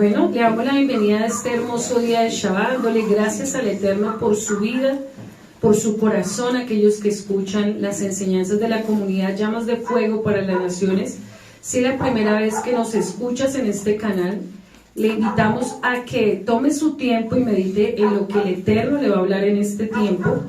Bueno, le damos la bienvenida a este hermoso día de Shabbat, dándole gracias al Eterno por su vida, por su corazón, aquellos que escuchan las enseñanzas de la comunidad Llamas de Fuego para las Naciones. Si es la primera vez que nos escuchas en este canal, le invitamos a que tome su tiempo y medite en lo que el Eterno le va a hablar en este tiempo.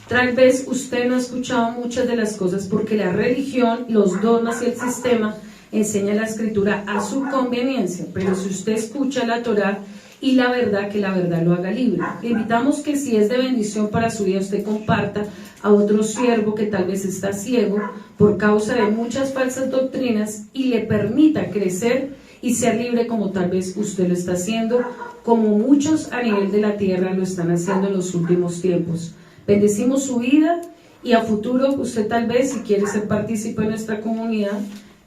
Tal vez usted no ha escuchado muchas de las cosas porque la religión, los dogmas y el sistema enseña la escritura a su conveniencia, pero si usted escucha la Torá y la verdad, que la verdad lo haga libre. Le invitamos que si es de bendición para su vida, usted comparta a otro siervo que tal vez está ciego por causa de muchas falsas doctrinas y le permita crecer y ser libre como tal vez usted lo está haciendo, como muchos a nivel de la tierra lo están haciendo en los últimos tiempos. Bendecimos su vida y a futuro usted tal vez, si quiere ser partícipe de nuestra comunidad,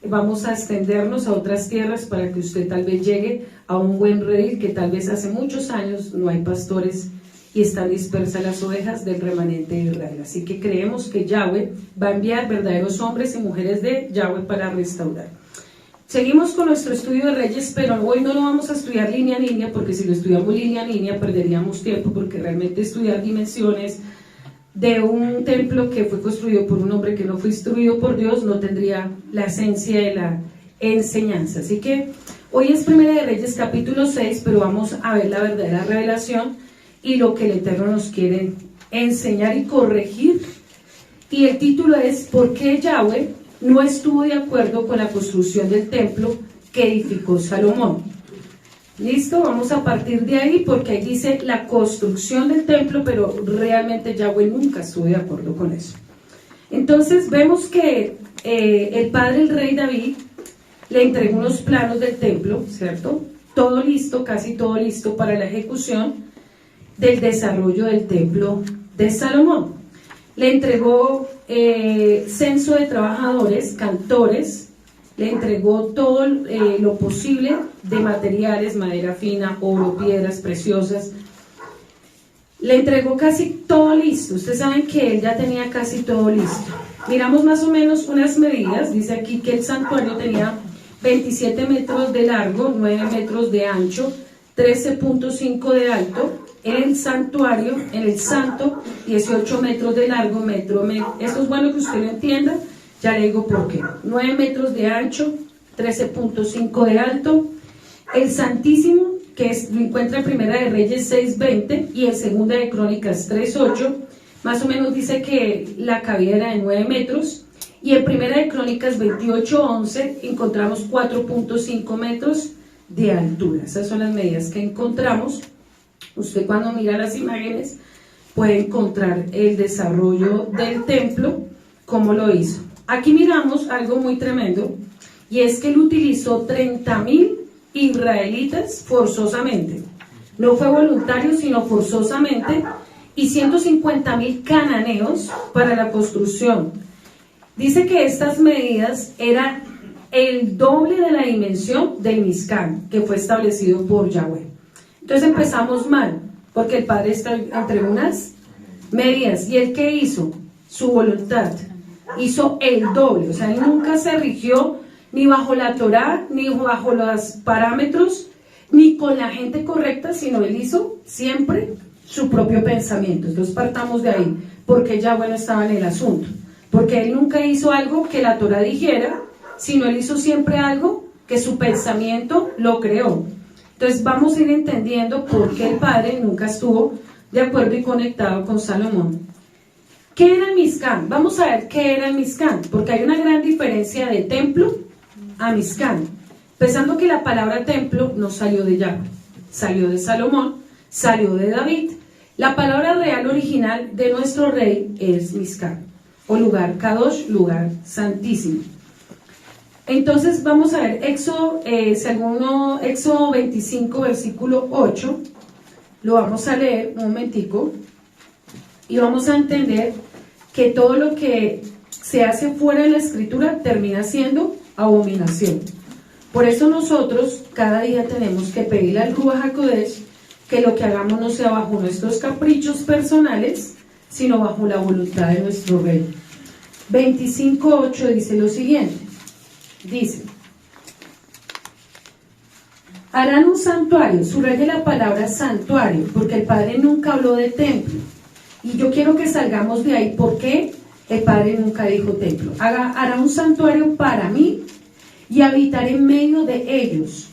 vamos a extendernos a otras tierras para que usted tal vez llegue a un buen redil que tal vez hace muchos años no hay pastores y están dispersas las ovejas del remanente de Israel. Así que creemos que Yahweh va a enviar verdaderos hombres y mujeres de Yahweh para restaurar. Seguimos con nuestro estudio de Reyes, pero hoy no lo vamos a estudiar línea a línea, porque si lo estudiamos línea a línea perderíamos tiempo, porque realmente estudiar dimensiones de un templo que fue construido por un hombre que no fue instruido por Dios no tendría la esencia de la enseñanza. Así que hoy es Primera de Reyes capítulo 6, pero vamos a ver la verdadera revelación y lo que el Eterno nos quiere enseñar y corregir. Y el título es ¿por qué Yahweh no estuvo de acuerdo con la construcción del templo que edificó Salomón? Listo, vamos a partir de ahí porque ahí dice la construcción del templo, pero realmente Yahweh nunca estuvo de acuerdo con eso. Entonces vemos que el padre, el rey David, le entregó unos planos del templo, ¿cierto? Todo listo, casi todo listo para la ejecución del desarrollo del templo de Salomón. Le entregó censo de trabajadores, cantores, le entregó todo lo posible de materiales, madera fina, oro, piedras preciosas. Le entregó casi todo listo. Ustedes saben que él ya tenía casi todo listo. Miramos más o menos unas medidas. Dice aquí que el santuario tenía 27 metros de largo, 9 metros de ancho, 13.5 de alto. En el santuario, en el santo, 18 metros de largo, metro. Esto es bueno que usted lo entienda. Ya le digo por qué. 9 metros de ancho, 13.5 de alto. El Santísimo, que lo encuentra en Primera de Reyes 6.20 y en Segunda de Crónicas 3.8, más o menos dice que la cabida era de 9 metros. Y en Primera de Crónicas 28.11 encontramos 4.5 metros de altura. Esas son las medidas que encontramos. Usted cuando mira las imágenes puede encontrar el desarrollo del templo, cómo lo hizo. Aquí miramos algo muy tremendo, y es que él utilizó 30,000 israelitas forzosamente. No fue voluntario, sino forzosamente, y 150,000 cananeos para la construcción. Dice que estas medidas eran el doble de la dimensión del Mizcán, que fue establecido por Yahweh. Entonces empezamos mal, porque el padre está entre unas medidas, y él ¿qué hizo? Su voluntad. Hizo el doble, o sea, él nunca se rigió ni bajo la Torá, ni bajo los parámetros, ni con la gente correcta, sino él hizo siempre su propio pensamiento. Entonces partamos de ahí, porque ya bueno estaba en el asunto, porque él nunca hizo algo que la Torá dijera, sino él hizo siempre algo que su pensamiento lo creó. Entonces vamos a ir entendiendo por qué el padre nunca estuvo de acuerdo y conectado con Salomón. ¿Qué era el Mizcán? Vamos a ver qué era el Mizcán, porque hay una gran diferencia de templo a Mizcán. Pensando que la palabra templo no salió de Yahweh, salió de Salomón, salió de David. La palabra real original de nuestro rey es Mizcán, o lugar Kadosh, lugar santísimo. Entonces vamos a ver Éxodo 25, versículo 8, lo vamos a leer un momentico. Y vamos a entender que todo lo que se hace fuera de la escritura termina siendo abominación. Por eso nosotros cada día tenemos que pedirle al Ruach HaKodesh que lo que hagamos no sea bajo nuestros caprichos personales, sino bajo la voluntad de nuestro Rey. 25.8 dice lo siguiente. Dice: Harán un santuario, subraye la palabra santuario, porque el Padre nunca habló de templo. Y yo quiero que salgamos de ahí, porque el Padre nunca dijo templo. Hará un santuario para mí y habitaré en medio de ellos.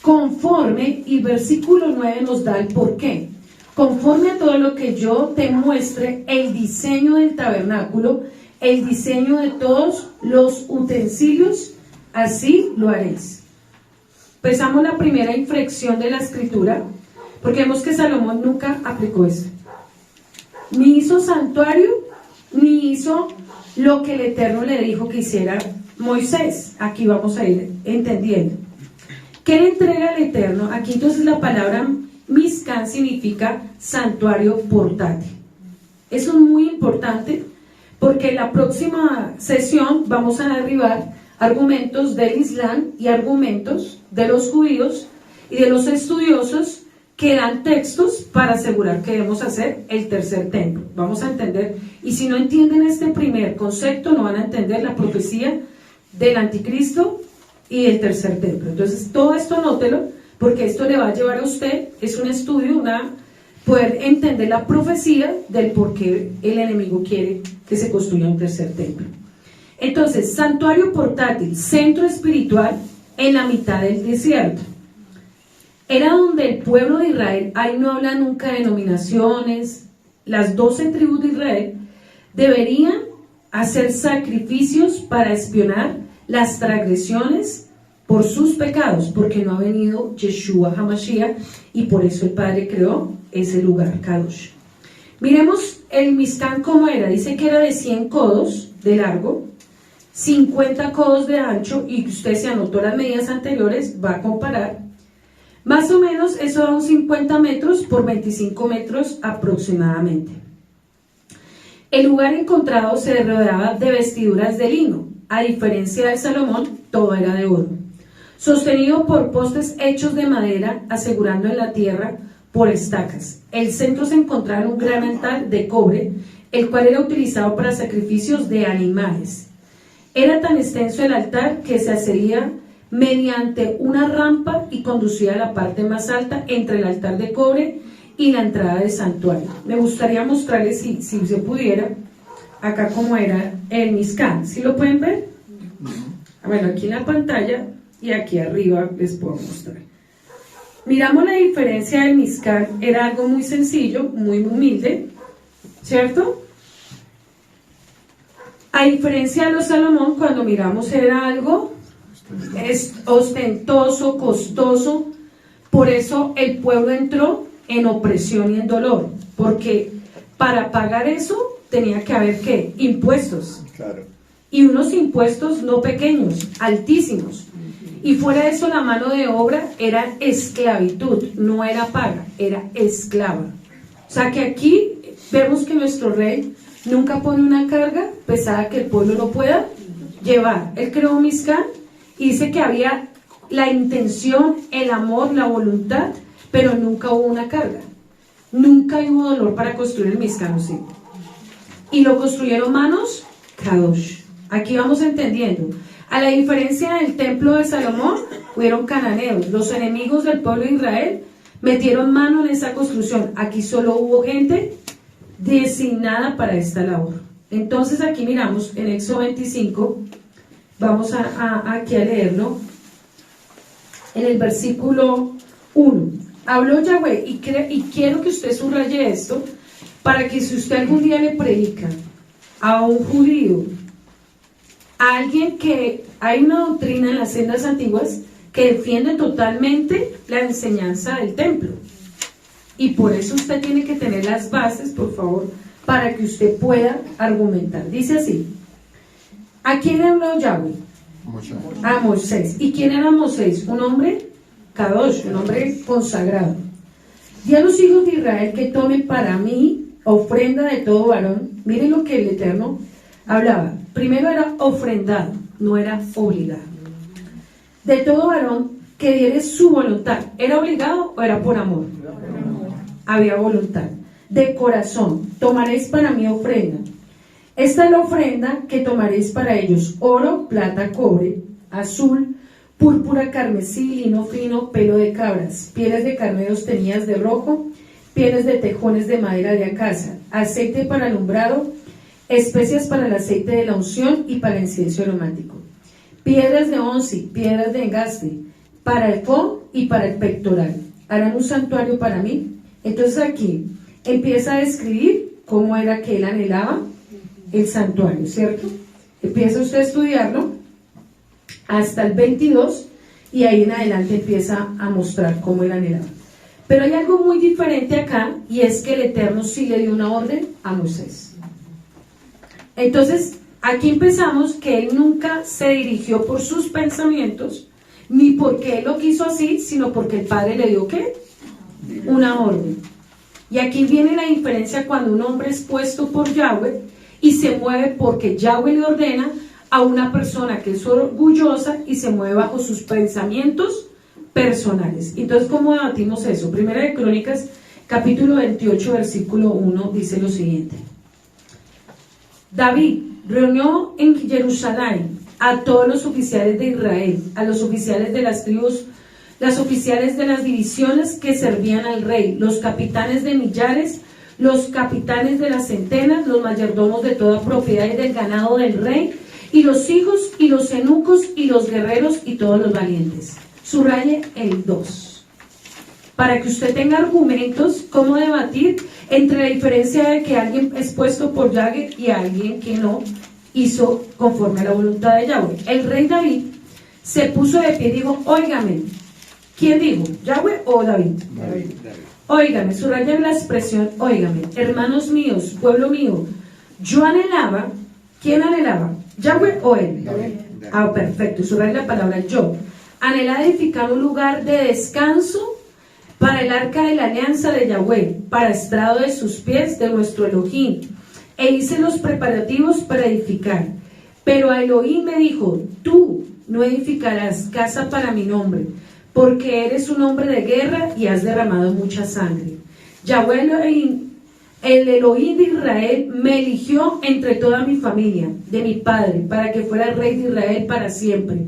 Conforme, y versículo 9 nos da el porqué. Conforme a todo lo que yo te muestre, el diseño del tabernáculo, el diseño de todos los utensilios, así lo haréis. Empezamos la primera inflexión de la escritura, porque vemos que Salomón nunca aplicó eso. Ni hizo santuario, ni hizo lo que el Eterno le dijo que hiciera Moisés. Aquí vamos a ir entendiendo. ¿Qué le entrega al Eterno? Aquí entonces la palabra Mizkan significa santuario portátil. Eso es muy importante, porque en la próxima sesión vamos a derribar argumentos del Islam y argumentos de los judíos y de los estudiosos que dan textos para asegurar que debemos hacer el tercer templo. Vamos a entender, y si no entienden este primer concepto, no van a entender la profecía del anticristo y del tercer templo. Entonces, todo esto anótelo, porque esto le va a llevar a usted, es un estudio, poder entender la profecía del por qué el enemigo quiere que se construya un tercer templo. Entonces, santuario portátil, centro espiritual en la mitad del desierto. Era donde el pueblo de Israel, ahí no habla nunca de denominaciones, las 12 tribus de Israel deberían hacer sacrificios para espionar las transgresiones por sus pecados, porque no ha venido Yeshua HaMashiach, y por eso el Padre creó ese lugar, Kadosh. Miremos el Mizkan cómo era. Dice que era de 100 codos de largo, 50 codos de ancho, y usted se anotó las medidas anteriores, va a comparar. Más o menos eso da unos 50 metros por 25 metros aproximadamente. El lugar encontrado se rodeaba de vestiduras de lino. A diferencia de Salomón, todo era de oro, sostenido por postes hechos de madera, asegurando en la tierra por estacas. El centro se encontraba en un gran altar de cobre, el cual era utilizado para sacrificios de animales. Era tan extenso el altar que se accedía mediante una rampa y conducía a la parte más alta entre el altar de cobre y la entrada del santuario. Me gustaría mostrarles, si se pudiera, acá cómo era el Mizkan. ¿Sí lo pueden ver? Bueno, aquí en la pantalla y aquí arriba les puedo mostrar. Miramos la diferencia del Mizkan. Era algo muy sencillo, muy humilde, ¿cierto? A diferencia de los Salomón, cuando miramos era algo ostentoso, costoso. Por eso el pueblo entró en opresión y en dolor, porque para pagar eso tenía que haber ¿qué? Impuestos. Claro. Y unos impuestos no pequeños, altísimos. Y fuera de eso, la mano de obra era esclavitud, no era paga, era esclava. O sea que aquí vemos que nuestro rey nunca pone una carga pesada que el pueblo no pueda llevar. Él creó un Mizkan y dice que había la intención, el amor, la voluntad, pero nunca hubo una carga. Nunca hubo dolor para construir el Mizkan, ¿sí? Y lo construyeron manos Kadosh. Aquí vamos entendiendo. A la diferencia del templo de Salomón, hubieron cananeos. Los enemigos del pueblo de Israel metieron mano en esa construcción. Aquí solo hubo gente designada para esta labor. Entonces aquí miramos en Éxodo 25, vamos aquí a leerlo, en el versículo 1. Habló Yahweh, y quiero que usted subraye esto, para que si usted algún día le predica a un judío, a alguien que hay una doctrina en las sendas antiguas que defiende totalmente la enseñanza del templo, y por eso usted tiene que tener las bases, por favor, para que usted pueda argumentar. Dice así: ¿a quién habló Yahweh? A Moisés. ¿Y quién era Moisés? Un hombre Kadosh, un hombre consagrado. Di a los hijos de Israel que tomen para mí ofrenda de todo varón. Miren lo que el Eterno hablaba. Primero era ofrendado, no era obligado. De todo varón que diere su voluntad. ¿Era obligado o era por amor? Había voluntad. De corazón, tomaréis para mí ofrenda. Esta es la ofrenda que tomaréis para ellos: oro, plata, cobre, azul, púrpura, carmesí, lino fino, pelo de cabras, pieles de carneros teñidas de rojo, pieles de tejones de madera de acacia, aceite para alumbrado, especias para el aceite de la unción y para el incienso aromático, piedras de once, piedras de engaste, para el efod y para el pectoral. Harán un santuario para mí. Entonces aquí empieza a describir cómo era que él anhelaba el santuario, ¿cierto? Empieza usted a estudiarlo hasta el 22 y ahí en adelante empieza a mostrar cómo él anhelaba. Pero hay algo muy diferente acá, y es que el Eterno sí le dio una orden a Moisés. Entonces, aquí empezamos que él nunca se dirigió por sus pensamientos, ni porque él lo quiso así, sino porque el Padre le dio ¿qué? Una orden. Y aquí viene la diferencia cuando un hombre es puesto por Yahweh y se mueve porque Yahweh le ordena, a una persona que es orgullosa y se mueve bajo sus pensamientos personales. Entonces, ¿cómo debatimos eso? Primera de Crónicas, capítulo 28, versículo 1, dice lo siguiente. David reunió en Jerusalén a todos los oficiales de Israel, a los oficiales de las tribus, las oficiales de las divisiones que servían al rey, los capitanes de millares, los capitanes de las centenas, los mayordomos de toda propiedad y del ganado del rey, y los hijos y los eunucos y los guerreros y todos los valientes. Subraye el 2, para que usted tenga argumentos cómo debatir entre la diferencia de que alguien es puesto por Yahweh y alguien que no hizo conforme a la voluntad de Yahweh. El rey David se puso de pie y dijo, óigame. ¿Quién dijo? ¿Yahweh o David? David. Óigame, subraya la expresión, óigame, hermanos míos, pueblo mío, yo anhelaba, ¿quién anhelaba? ¿Yahweh o él? David. Ah, perfecto, subraya la palabra yo. Anhelaba edificar un lugar de descanso para el arca de la alianza de Yahweh, para estrado de sus pies de nuestro Elohim, e hice los preparativos para edificar. Pero a Elohim me dijo, tú no edificarás casa para mi nombre, porque eres un hombre de guerra y has derramado mucha sangre. Yahweh Elohim, el Elohim de Israel, me eligió entre toda mi familia, de mi padre, para que fuera el rey de Israel para siempre.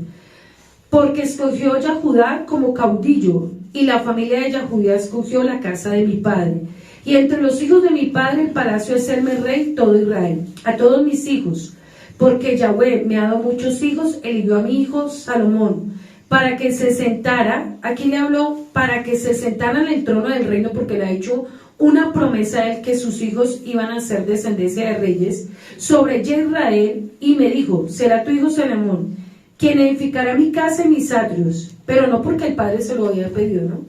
Porque escogió Yahudá como caudillo, y la familia de Yahudá escogió la casa de mi padre. Y entre los hijos de mi padre el palacio es serme rey todo Israel, a todos mis hijos, porque Yahweh me ha dado muchos hijos, eligió a mi hijo Salomón, para que se sentara, aquí le habló, para que se sentara en el trono del reino, porque le ha hecho una promesa a él que sus hijos iban a ser descendencia de reyes, sobre Israel, y me dijo, será tu hijo Salomón, quien edificará mi casa y mis atrios, pero no porque el padre se lo había pedido, ¿no?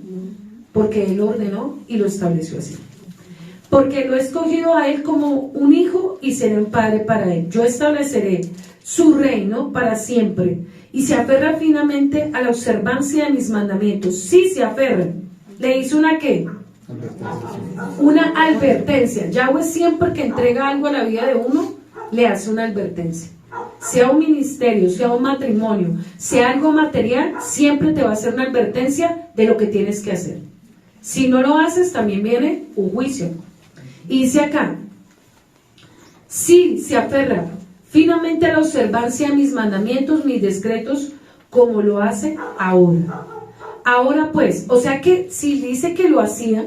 Porque él lo ordenó y lo estableció así. Porque lo he escogido a él como un hijo y seré un padre para él. Yo estableceré su reino para siempre y se aferra finamente a la observancia de mis mandamientos. Sí se aferra. ¿Le hizo una qué? Una advertencia. Yahweh siempre que entrega algo a la vida de uno, le hace una advertencia. Sea un ministerio, sea un matrimonio, sea algo material, siempre te va a hacer una advertencia de lo que tienes que hacer. Si no lo haces, también viene un juicio. Y dice acá, sí, se aferra finamente a la observancia de mis mandamientos, mis decretos, como lo hace ahora. Ahora pues, o sea que si dice que lo hacía,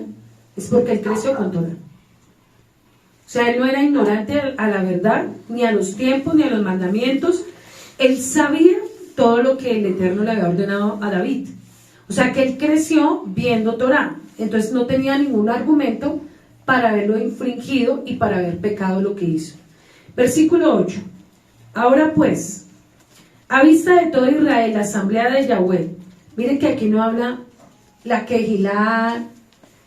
es porque él creció con Torah. O sea, él no era ignorante a la verdad, ni a los tiempos, ni a los mandamientos. Él sabía todo lo que el Eterno le había ordenado a David. O sea, que él creció viendo Torah. Entonces no tenía ningún argumento para haberlo infringido y para haber pecado lo que hizo. Versículo 8. Ahora pues, a vista de todo Israel, la asamblea de Yahweh. Miren que aquí no habla la Kehilá,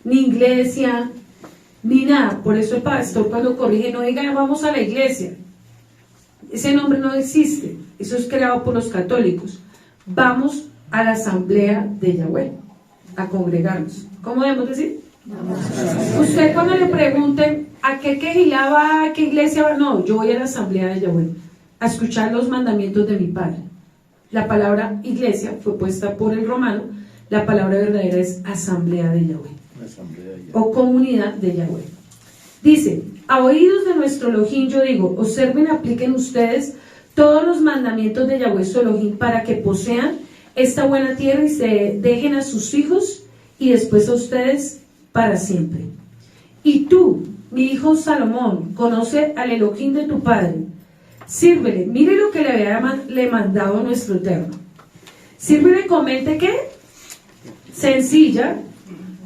ni iglesia, ni nada. Por eso el pastor cuando corrige no diga vamos a la iglesia. Ese nombre no existe. Eso es creado por los católicos. Vamos a la asamblea de Yahweh, a congregarnos. ¿Cómo debemos decir? Usted cuando le pregunten a qué Kehilá va, a qué iglesia va, no, yo voy a la asamblea de Yahweh, a escuchar los mandamientos de mi padre. La palabra iglesia fue puesta por el romano, la palabra verdadera es asamblea de Yahweh, o comunidad de Yahweh. Dice, a oídos de nuestro Elohim yo digo, observen, apliquen ustedes todos los mandamientos de Yahweh su Elohim para que posean esta buena tierra y se dejen a sus hijos y después a ustedes para siempre. Y tú, mi hijo Salomón, conoce al Elohim de tu padre, sírvele, mire lo que le mandado nuestro Eterno. Sírvele con mente ¿qué? Sencilla,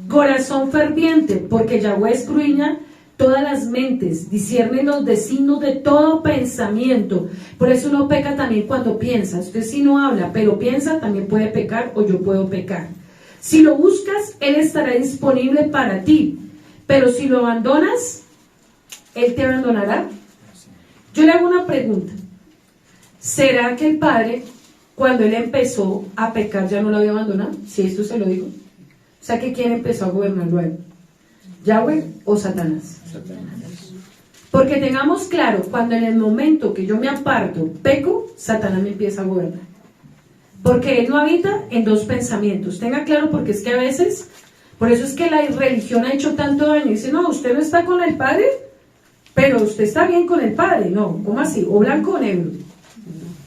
corazón ferviente, porque Yahweh escudriña todas las mentes, discierne los designios de todo pensamiento. Por eso uno peca también cuando piensa. Usted si no habla, pero piensa, también puede pecar o yo puedo pecar. Si lo buscas, Él estará disponible para ti, pero si lo abandonas, Él te abandonará. Yo le hago una pregunta. ¿Será que el Padre, cuando Él empezó a pecar, ya no lo había abandonado? Si esto se lo digo. O sea, que ¿quién empezó a gobernar luego? ¿Yahweh o Satanás? Porque tengamos claro, cuando en el momento que yo me aparto, peco, Satanás me empieza a gobernar. Porque Él no habita en dos pensamientos. Tenga claro, porque es que a veces, por eso es que la religión ha hecho tanto daño. Dice, no, usted no está con el Padre, pero usted está bien con el Padre. No, ¿cómo así? O blanco o negro.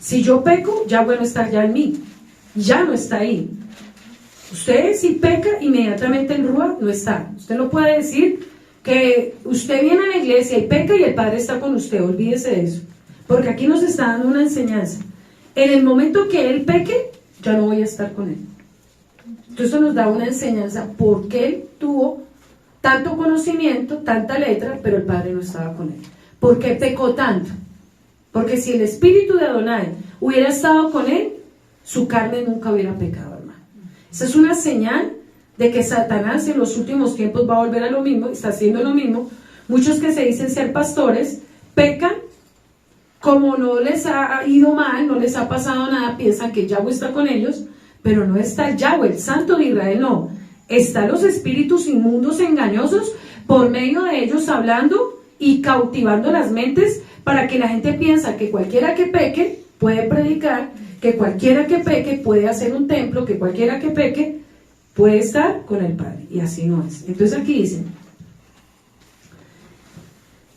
Si yo peco, Yahweh no está ya en mí. Ya no está ahí. Usted si peca, inmediatamente el Ruach no está. Usted no puede decir que usted viene a la iglesia y peca y el Padre está con usted. Olvídese de eso. Porque aquí nos está dando una enseñanza. En el momento que Él peque, ya no voy a estar con Él. Entonces eso nos da una enseñanza porque Él tuvo tanto conocimiento, tanta letra, pero el Padre no estaba con Él. ¿Por qué pecó tanto? Porque si el espíritu de Adonai hubiera estado con Él, su carne nunca hubiera pecado, hermano. Esa es una señal de que Satanás en los últimos tiempos va a volver a lo mismo, está haciendo lo mismo. Muchos que se dicen ser pastores, pecan, como no les ha ido mal, no les ha pasado nada, piensan que Yahweh está con ellos, pero no está el Yahweh, el Santo de Israel, no. Están los espíritus inmundos engañosos, por medio de ellos hablando y cautivando las mentes, para que la gente piensa que cualquiera que peque puede predicar, que cualquiera que peque puede hacer un templo, que cualquiera que peque puede estar con el Padre, y así no es. Entonces aquí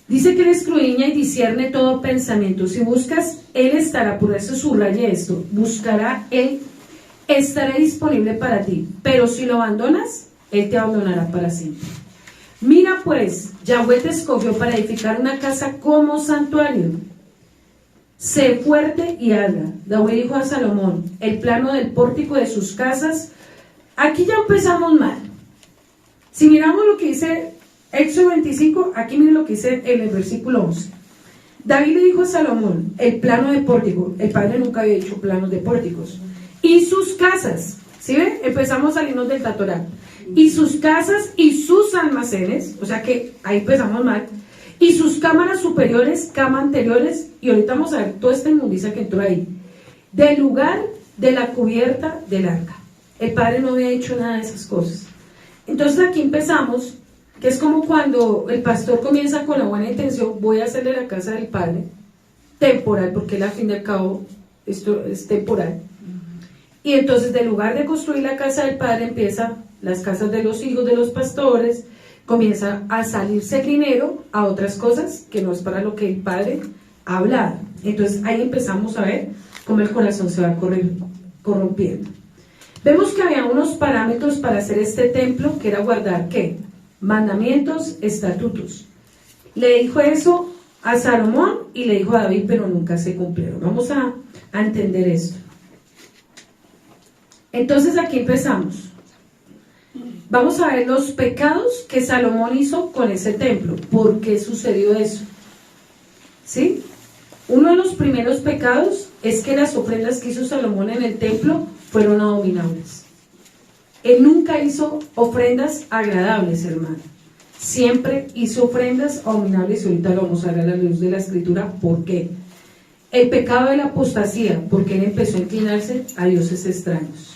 dice que Él escudriña y discierne todo pensamiento. Si buscas, Él estará, por eso subraye esto, buscará, Él estará disponible para ti, pero si lo abandonas, Él te abandonará para siempre. Mira pues, Yahweh te escogió para edificar una casa como santuario. Sé fuerte y haga. Yahweh dijo a Salomón, el plano del pórtico de sus casas. Aquí ya empezamos mal. Si miramos lo que dice Éxodo 25, aquí miren lo que dice en el versículo 11. David le dijo a Salomón, el plano de pórtico. El padre nunca había hecho planos de pórticos. Y sus casas, ¿sí ven? Empezamos a salirnos del Tatorá. Y sus casas y sus almacenes, o sea que ahí empezamos mal. Y sus cámaras superiores, camas anteriores, y ahorita vamos a ver toda esta inmundicia que entró ahí. Del lugar de la cubierta del arca. El padre no había hecho nada de esas cosas. Entonces aquí empezamos, que es como cuando el pastor comienza con la buena intención, voy a hacerle la casa del padre, temporal, porque él al fin y al cabo esto es temporal. Y entonces del lugar de construir la casa del padre empieza las casas de los hijos de los pastores, comienza a salirse dinero a otras cosas que no es para lo que el padre ha hablado. Entonces ahí empezamos a ver cómo el corazón se va corrompiendo. Vemos que había unos parámetros para hacer este templo, que era guardar ¿qué? Mandamientos, estatutos. Le dijo eso a Salomón y le dijo a David, pero nunca se cumplieron. Vamos a entender esto. Entonces aquí empezamos. Vamos a ver los pecados que Salomón hizo con ese templo. ¿Por qué sucedió eso? ¿Sí? Uno de los primeros pecados es que las ofrendas que hizo Salomón en el templo fueron abominables. Él nunca hizo ofrendas agradables, hermano. Siempre hizo ofrendas abominables, y ahorita lo vamos a ver a la luz de la Escritura. ¿Por qué? El pecado de la apostasía, porque él empezó a inclinarse a dioses extraños.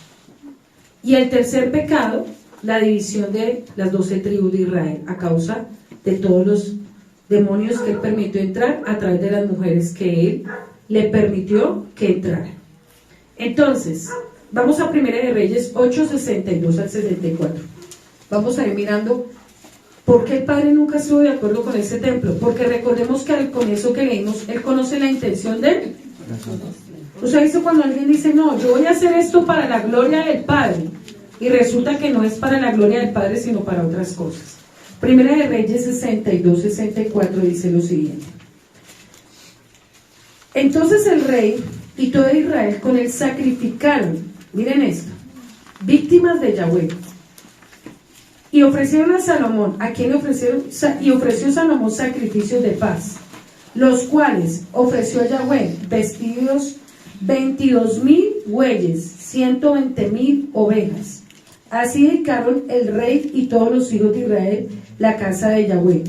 Y el tercer pecado, la división de las 12 tribus de Israel, a causa de todos los demonios que él permitió entrar a través de las mujeres que él le permitió que entraran. Entonces, vamos a 1 de Reyes 8, 62 al 64. Vamos a ir mirando por qué el padre nunca estuvo de acuerdo con ese templo. Porque recordemos que al comienzo que leímos, él conoce la intención de él. Usted dice cuando alguien dice, no, yo voy a hacer esto para la gloria del Padre, y resulta que no es para la gloria del Padre, sino para otras cosas. Primera de Reyes 62-64 dice lo siguiente: entonces el rey y todo Israel con él sacrificaron, miren esto, víctimas de Yahweh, y ofrecieron a Salomón, ¿a quién le ofrecieron? Y ofreció Salomón sacrificios de paz, los cuales ofreció a Yahweh vestidos 22,000 bueyes, 120,000 ovejas. Así dedicaron el rey y todos los hijos de Israel la casa de Yahweh.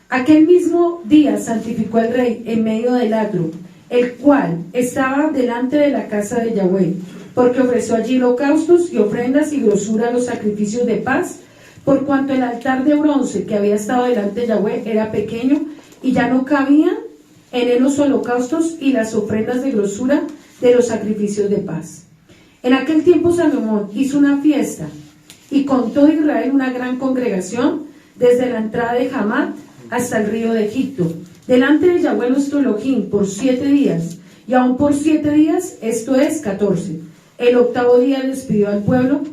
Aquel mismo día santificó el rey en medio del atrio, el cual estaba delante de la casa de Yahweh, porque ofreció allí holocaustos y ofrendas y grosura a los sacrificios de paz, por cuanto el altar de bronce que había estado delante de Yahweh era pequeño y ya no cabían en él los holocaustos y las ofrendas de grosura de los sacrificios de paz. En aquel tiempo Salomón hizo una fiesta y con todo Israel una gran congregación desde la entrada de Hamat hasta el río de Egipto, delante de Yahweh nuestro Elohim por 7 días, y aún por 7 días, esto es 14. El octavo día despidió al pueblo,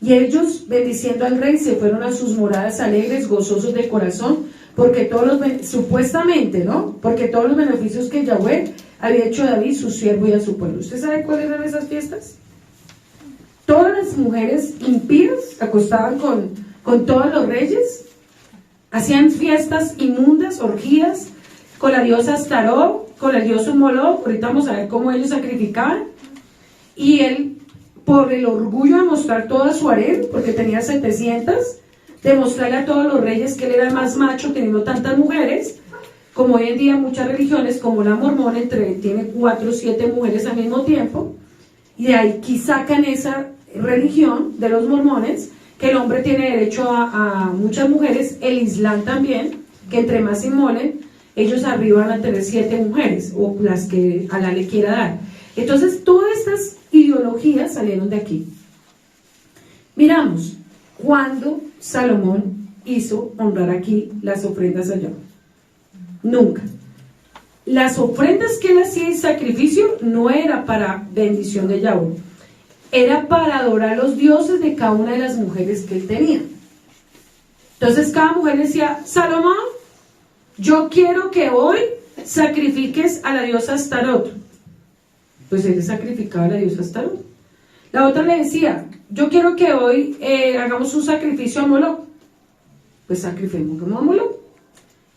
y ellos, bendiciendo al rey, se fueron a sus moradas alegres, gozosos de corazón, porque todos los, supuestamente, ¿no? Porque todos los beneficios que Yahweh había hecho a David, su siervo, y a su pueblo. ¿Usted sabe cuáles eran esas fiestas? Todas las mujeres impías acostaban con todos los reyes, hacían fiestas inmundas, orgías, con la diosa Astarot, con el dios Moloch. Ahorita vamos a ver cómo ellos sacrificaban. Y él, por el orgullo de mostrar toda su harem, porque tenía 700, de mostrarle a todos los reyes que él era el más macho teniendo tantas mujeres, como hoy en día muchas religiones, como la mormona, tiene 4 o 7 mujeres al mismo tiempo, y de aquí sacan esa religión de los mormones, que el hombre tiene derecho a muchas mujeres. El Islam también, que entre más inmolen, ellos arriba van a tener 7 mujeres, o las que Alá le quiera dar. Entonces, todas estas ideologías salieron de aquí. Miramos, ¿cuándo Salomón hizo honrar aquí las ofrendas allá? Nunca. Las ofrendas que él hacía en sacrificio no era para bendición de Yahweh, era para adorar a los dioses de cada una de las mujeres que él tenía. Entonces cada mujer decía, Salomón, yo quiero que hoy sacrifiques a la diosa Astarot. Pues él le sacrificaba a la diosa Astarot. La otra le decía, yo quiero que hoy hagamos un sacrificio a Moloch. Pues sacrifiquemos a Moloch.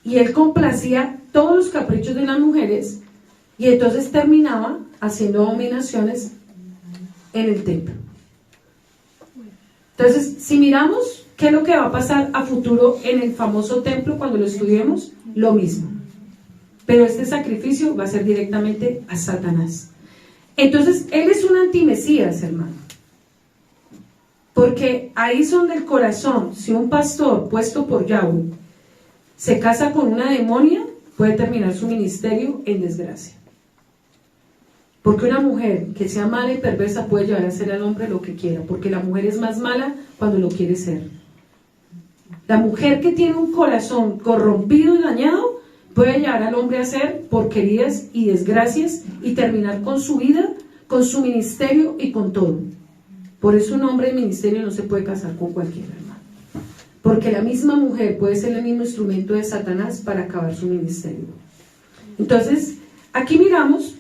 Y él complacía todos los caprichos de las mujeres, y entonces terminaba haciendo abominaciones en el templo. Entonces, si miramos qué es lo que va a pasar a futuro en el famoso templo cuando lo estudiemos, lo mismo. Pero este sacrificio va a ser directamente a Satanás. Entonces, él es un antimesías, hermano. Porque ahí son del corazón. Si un pastor puesto por Yahweh se casa con una demonia, puede terminar su ministerio en desgracia. Porque una mujer que sea mala y perversa puede llevar a hacer al hombre lo que quiera, porque la mujer es más mala cuando lo quiere ser. La mujer que tiene un corazón corrompido y dañado puede llevar al hombre a hacer porquerías y desgracias y terminar con su vida, con su ministerio y con todo. Por eso un hombre de ministerio no se puede casar con cualquiera, hermano. Porque la misma mujer puede ser el mismo instrumento de Satanás para acabar su ministerio. Entonces, aquí miramos,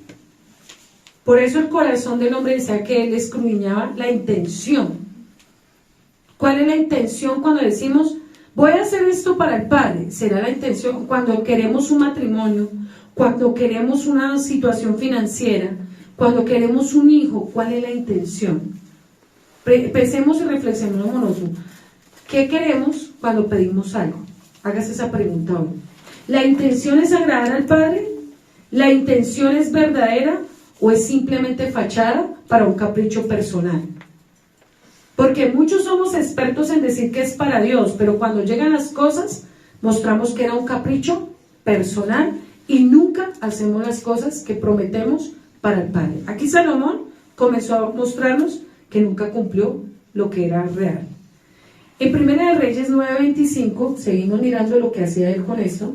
por eso el corazón del hombre decía que él escudriñaba la intención. ¿Cuál es la intención cuando decimos, voy a hacer esto para el Padre? Será la intención cuando queremos un matrimonio, cuando queremos una situación financiera, cuando queremos un hijo. ¿Cuál es la intención? Pensemos y reflexionemos. ¿Qué queremos cuando pedimos algo? Hágase esa pregunta hoy. ¿La intención es agradar al Padre? ¿La intención es verdadera o es simplemente fachada para un capricho personal? Porque muchos somos expertos en decir que es para Dios, pero cuando llegan las cosas mostramos que era un capricho personal y nunca hacemos las cosas que prometemos para el Padre. Aquí Salomón comenzó a mostrarnos que nunca cumplió lo que era real. En Primera de Reyes 9:25, seguimos mirando lo que hacía él con esto.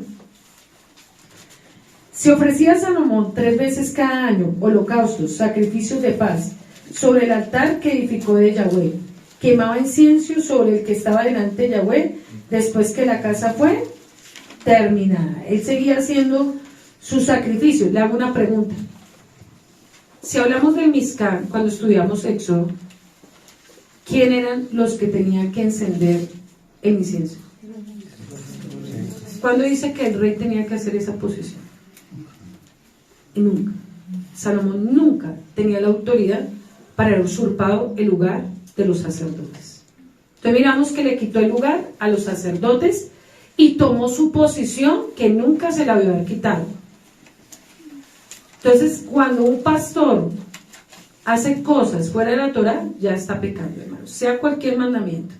Se ofrecía a Salomón 3 veces cada año holocaustos, sacrificios de paz, sobre el altar que edificó de Yahweh. Quemaba incienso sobre el que estaba delante de Yahweh después que la casa fue terminada. Él seguía haciendo sus sacrificios. Le hago una pregunta. Si hablamos del Mizkan, cuando estudiamos Éxodo, ¿quién eran los que tenían que encender el incienso? ¿Cuándo dice que el rey tenía que hacer esa posición? Y nunca. Salomón nunca tenía la autoridad para haber usurpado el lugar de los sacerdotes. Entonces miramos que le quitó el lugar a los sacerdotes y tomó su posición que nunca se la había haber quitado. Entonces, cuando un pastor hace cosas fuera de la Torá, ya está pecando, hermanos, sea cualquier mandamiento.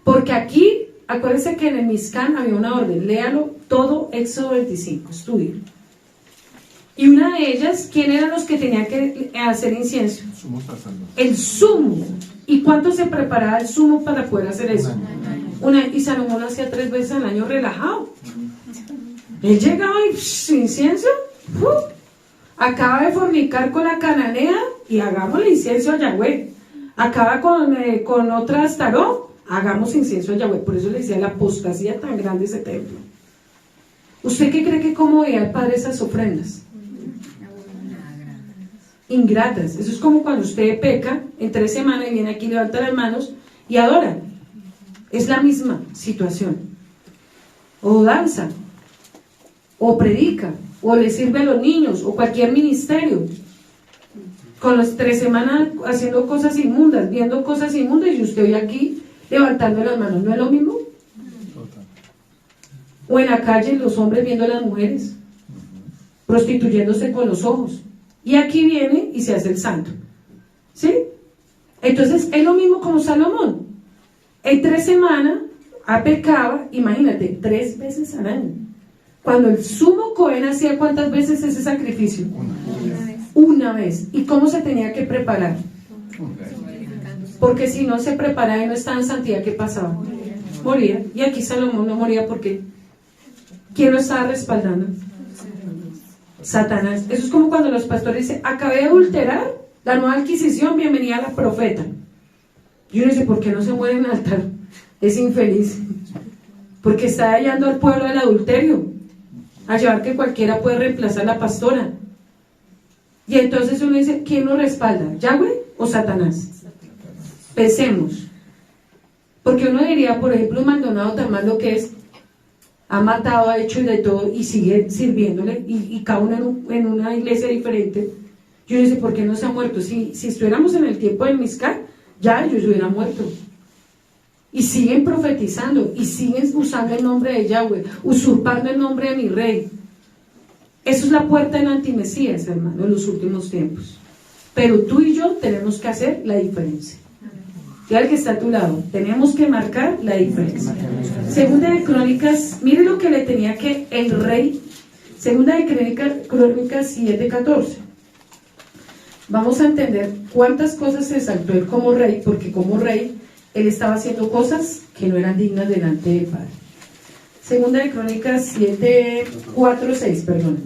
Porque aquí, acuérdense que en el Mizkan había una orden, léalo todo Éxodo 25, estudien. Y una de ellas, ¿quién eran los que tenían que hacer incienso? El sumo. ¿Y cuánto se preparaba el sumo para poder hacer eso? Y Salomón lo hacía 3 veces al año relajado. Él llegaba y incienso, acaba de fornicar con la cananea y hagamos el incienso a Yahweh. Acaba con otra astaró, hagamos incienso a Yahweh. Por eso le decía la apostasía tan grande ese templo. ¿Usted qué cree que cómo veía el Padre esas ofrendas? Ingratas. Eso es como cuando usted peca en 3 semanas y viene aquí, levanta las manos y adora. Es la misma situación. O danza, o predica, o le sirve a los niños, o cualquier ministerio. Con las 3 semanas haciendo cosas inmundas, viendo cosas inmundas, y usted hoy aquí levantando las manos, ¿no es lo mismo? O en la calle los hombres viendo a las mujeres, prostituyéndose con los ojos. Y aquí viene y se hace el santo. ¿Sí? Entonces es lo mismo como Salomón. En 3 semanas pecaba, imagínate, 3 veces al año. Cuando el sumo Cohen hacía, ¿cuántas veces ese sacrificio? Una vez. ¿Y cómo se tenía que preparar? Porque si no se preparaba y no estaba en santidad, ¿qué pasaba? Moría. Y aquí Salomón no moría porque ¿quién lo estaba respaldando? Satanás. Eso es como cuando los pastores dicen, acabé de adulterar, la nueva adquisición, bienvenida a la profeta. Y uno dice, ¿por qué no se muere en el altar? Es infeliz. Porque está hallando al pueblo del adulterio, a llevar que cualquiera puede reemplazar a la pastora. Y entonces uno dice, ¿quién lo respalda? ¿Yahweh o Satanás? Pensemos. Porque uno diría, por ejemplo, un Maldonado tan malo que es, ha matado, ha hecho de todo y sigue sirviéndole, y cada uno en una iglesia diferente. Yo dice, ¿por qué no se ha muerto? Si estuviéramos en el tiempo del Mizkan, ya ellos hubieran muerto. Y siguen profetizando, y siguen usando el nombre de Yahweh, usurpando el nombre de mi rey. Eso es la puerta del antimesías, hermano, en los últimos tiempos. Pero tú y yo tenemos que hacer la diferencia. Y al que está a tu lado, tenemos que marcar la diferencia. Segunda de Crónicas, mire lo que le tenía que el rey. Segunda de Crónicas 7:14. Vamos a entender cuántas cosas se saltó él como rey, porque como rey él estaba haciendo cosas que no eran dignas delante del Padre. Segunda de Crónicas 7:4-6, perdón.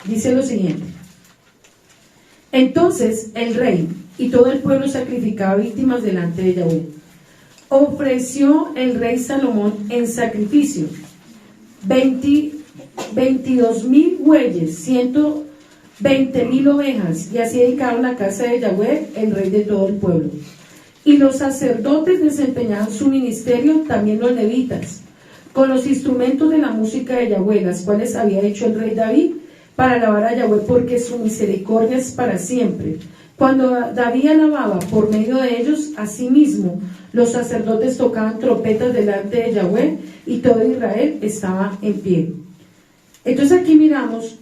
Dice lo siguiente. Entonces el rey y todo el pueblo sacrificaba víctimas delante de Yahweh. Ofreció el rey Salomón en sacrificio 22,000 bueyes, 120,000 ovejas, y así dedicaron la casa de Yahweh, el rey de todo el pueblo. Y los sacerdotes desempeñaban su ministerio, también los levitas, con los instrumentos de la música de Yahweh, las cuales había hecho el rey David para alabar a Yahweh, porque su misericordia es para siempre. Cuando David alababa por medio de ellos, asimismo, los sacerdotes tocaban trompetas delante de Yahweh y todo Israel estaba en pie. Entonces aquí miramos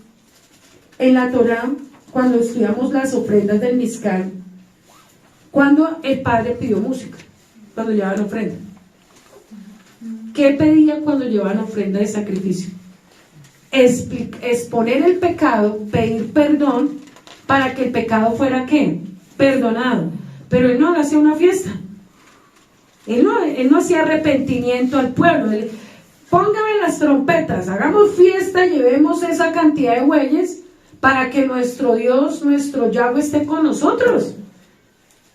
en la Torá, cuando estudiamos las ofrendas del Mizkan, cuando el Padre pidió música, cuando llevaban ofrenda. ¿Qué pedía cuando llevaban ofrenda de sacrificio? Exponer el pecado, pedir perdón, para que el pecado fuera ¿qué? Perdonado. Pero él no hacía una fiesta. Él no hacía arrepentimiento al pueblo. póngame las trompetas, hagamos fiesta, llevemos esa cantidad de bueyes para que nuestro Dios, nuestro Yahweh esté con nosotros.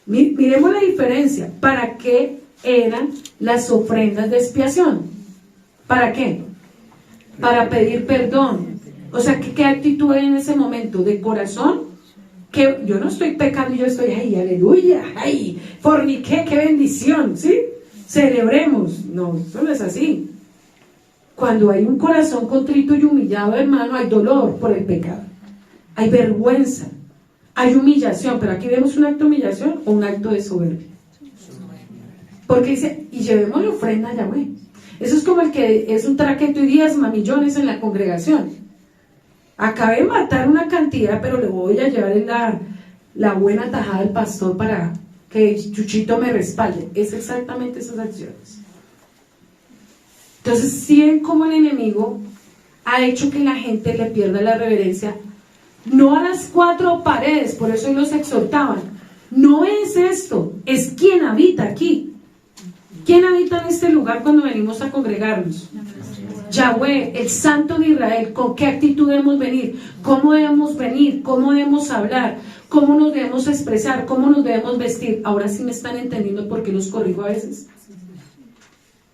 Miremos la diferencia. ¿Para qué eran las ofrendas de expiación? ¿Para qué? Para pedir perdón. O sea, ¿qué actitud hay en ese momento? ¿De corazón? Que yo no estoy pecando, yo estoy, ay, aleluya, ay, forniqué, qué bendición, ¿sí? Celebremos. No, eso no es así. Cuando hay un corazón contrito y humillado, hermano, hay dolor por el pecado, hay vergüenza, hay humillación, pero aquí vemos un acto de humillación o un acto de soberbia. Porque dice, y llevemos la ofrenda a Yahweh. Eso es como el que es un traqueto y diezma millones en la congregación. Acabé de matar una cantidad, pero le voy a llevar la buena tajada al pastor para que Chuchito me respalde. Es exactamente esas acciones. Entonces, si ven cómo el enemigo ha hecho que la gente le pierda la reverencia, no a las cuatro paredes, por eso los exhortaban. No es esto, es quien habita aquí. ¿Quién habita en este lugar cuando venimos a congregarnos? Yahweh, el Santo de Israel. ¿Con qué actitud debemos venir? ¿Cómo debemos venir? ¿Cómo debemos hablar? ¿Cómo nos debemos expresar? ¿Cómo nos debemos vestir? Ahora sí me están entendiendo por qué los corrijo a veces.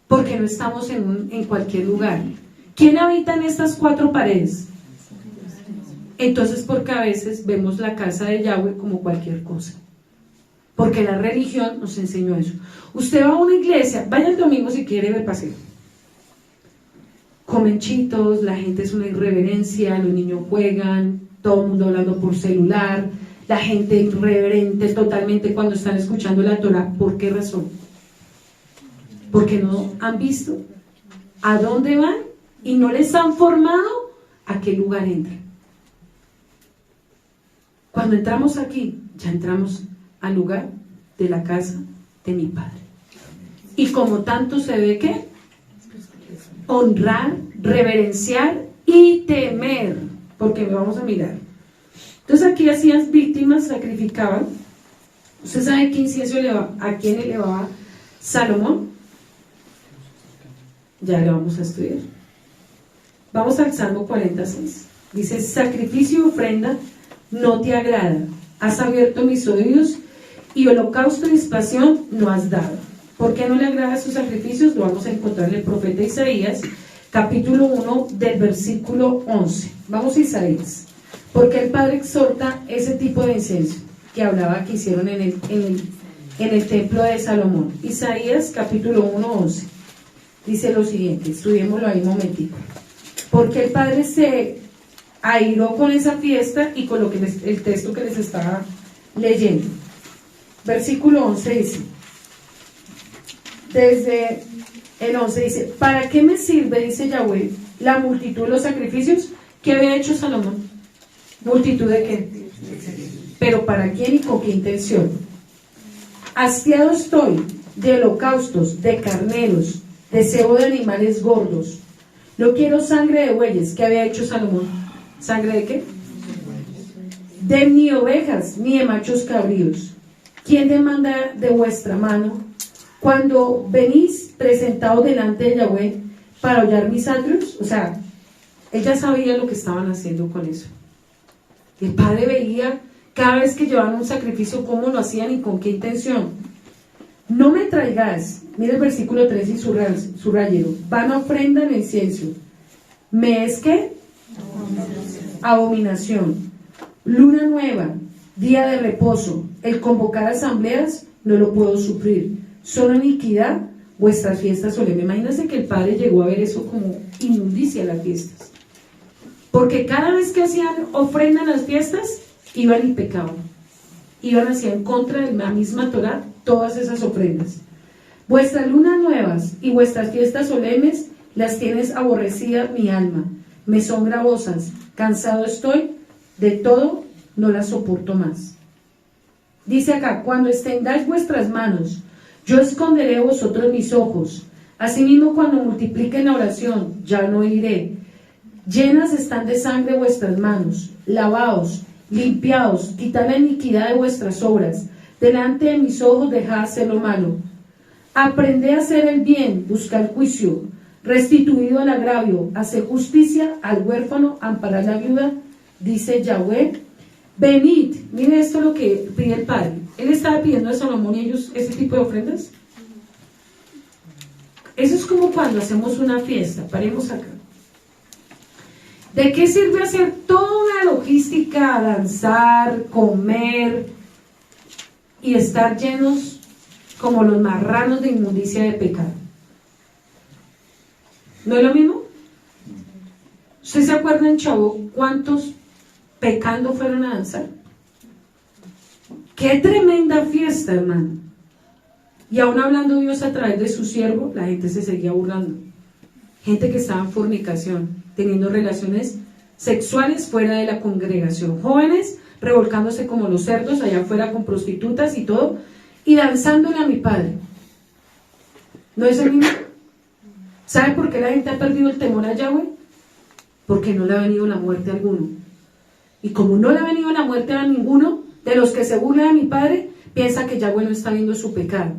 Porque no estamos en cualquier lugar. ¿Quién habita en estas cuatro paredes? Entonces, porque a veces vemos la casa de Yahweh como cualquier cosa. Porque la religión nos enseñó eso. Usted va a una iglesia, vaya el domingo si quiere ver paseo. Comen chitos, la gente es una irreverencia, los niños juegan, todo el mundo hablando por celular, la gente irreverente totalmente cuando están escuchando la Torah. ¿Por qué razón? Porque no han visto a dónde van y no les han formado a qué lugar entran. Cuando entramos aquí, ya entramos al lugar de la casa de mi Padre. Y como tanto se ve que honrar, reverenciar y temer, porque vamos a mirar. Entonces aquí hacían víctimas, sacrificaban. ¿Usted sabe qué incienso a quién elevaba Salomón? Ya lo vamos a estudiar. Vamos al Salmo 46. Dice, sacrificio y ofrenda no te agrada. Has abierto mis oídos y holocausto y expiación no has dado. ¿Por qué no le agrada sus sacrificios? Lo vamos a encontrar en el profeta Isaías, capítulo 1, del versículo 11. Vamos a Isaías. Porque el Padre exhorta ese tipo de incienso que hablaba que hicieron en el templo de Salomón. Isaías, capítulo 1, 11. Dice lo siguiente, estudiémoslo ahí un momentico. Porque el Padre se airó con esa fiesta y con el texto que les estaba leyendo. Versículo 11 dice, desde el 11 dice, ¿para qué me sirve, dice Yahweh, la multitud de los sacrificios que había hecho Salomón? ¿Multitud de qué? ¿Pero para quién y con qué intención? Hastiado estoy de holocaustos, de carneros, de cebo de animales gordos. No quiero sangre de bueyes. ¿Qué había hecho Salomón? ¿Sangre de qué? De ni ovejas, ni de machos cabríos. ¿Quién demanda de vuestra mano cuando venís presentados delante de Yahweh para hollar mis atrios? O sea, él ya sabía lo que estaban haciendo con eso. El Padre veía cada vez que llevaban un sacrificio cómo lo hacían y con qué intención. No me traigas, mira el versículo 3 y subrayero, vana ofrenda en incienso. ¿Me es qué? Abominación. Luna nueva, día de reposo, el convocar asambleas, no lo puedo sufrir. Son iniquidad vuestras fiestas solemnes. Imagínense que el Padre llegó a ver eso como inmundicia las fiestas. Porque cada vez que hacían ofrenda en las fiestas, iban y pecaban. Iban hacia en contra de la misma Torah todas esas ofrendas. Vuestras lunas nuevas y vuestras fiestas solemnes las tienes aborrecidas mi alma. Me son gravosas. Cansado estoy de todo, no las soporto más. Dice acá, cuando extendáis vuestras manos, yo esconderé vosotros mis ojos. Asimismo, cuando multipliquen la oración, ya no iré. Llenas están de sangre vuestras manos. Lavaos, limpiaos, quitad la iniquidad de vuestras obras. Delante de mis ojos dejad hacer lo malo. Aprended a hacer el bien, buscad juicio. restituido el agravio, hacer justicia al huérfano, amparar la viuda, dice Yahweh. Venid, mire esto lo que pide el Padre. Él estaba pidiendo a Salomón y ellos ese tipo de ofrendas. Eso es como cuando hacemos una fiesta. Paremos acá. ¿De qué sirve hacer toda la logística, danzar, comer y estar llenos como los marranos de inmundicia de pecado? ¿No es lo mismo? ¿Usted se acuerda en Chavo cuántos pecando fueron a danzar? ¡Qué tremenda fiesta, hermano! Y aún hablando Dios a través de su siervo, la gente se seguía burlando. Gente que estaba en fornicación, teniendo relaciones sexuales fuera de la congregación. Jóvenes revolcándose como los cerdos allá afuera con prostitutas y todo, y danzándole a mi Padre. ¿No es el mismo? ¿Sabe por qué la gente ha perdido el temor a Yahweh? Porque no le ha venido la muerte a alguno. Y como no le ha venido la muerte a ninguno de los que se burlan a mi Padre, piensa que Yahweh no está viendo su pecado.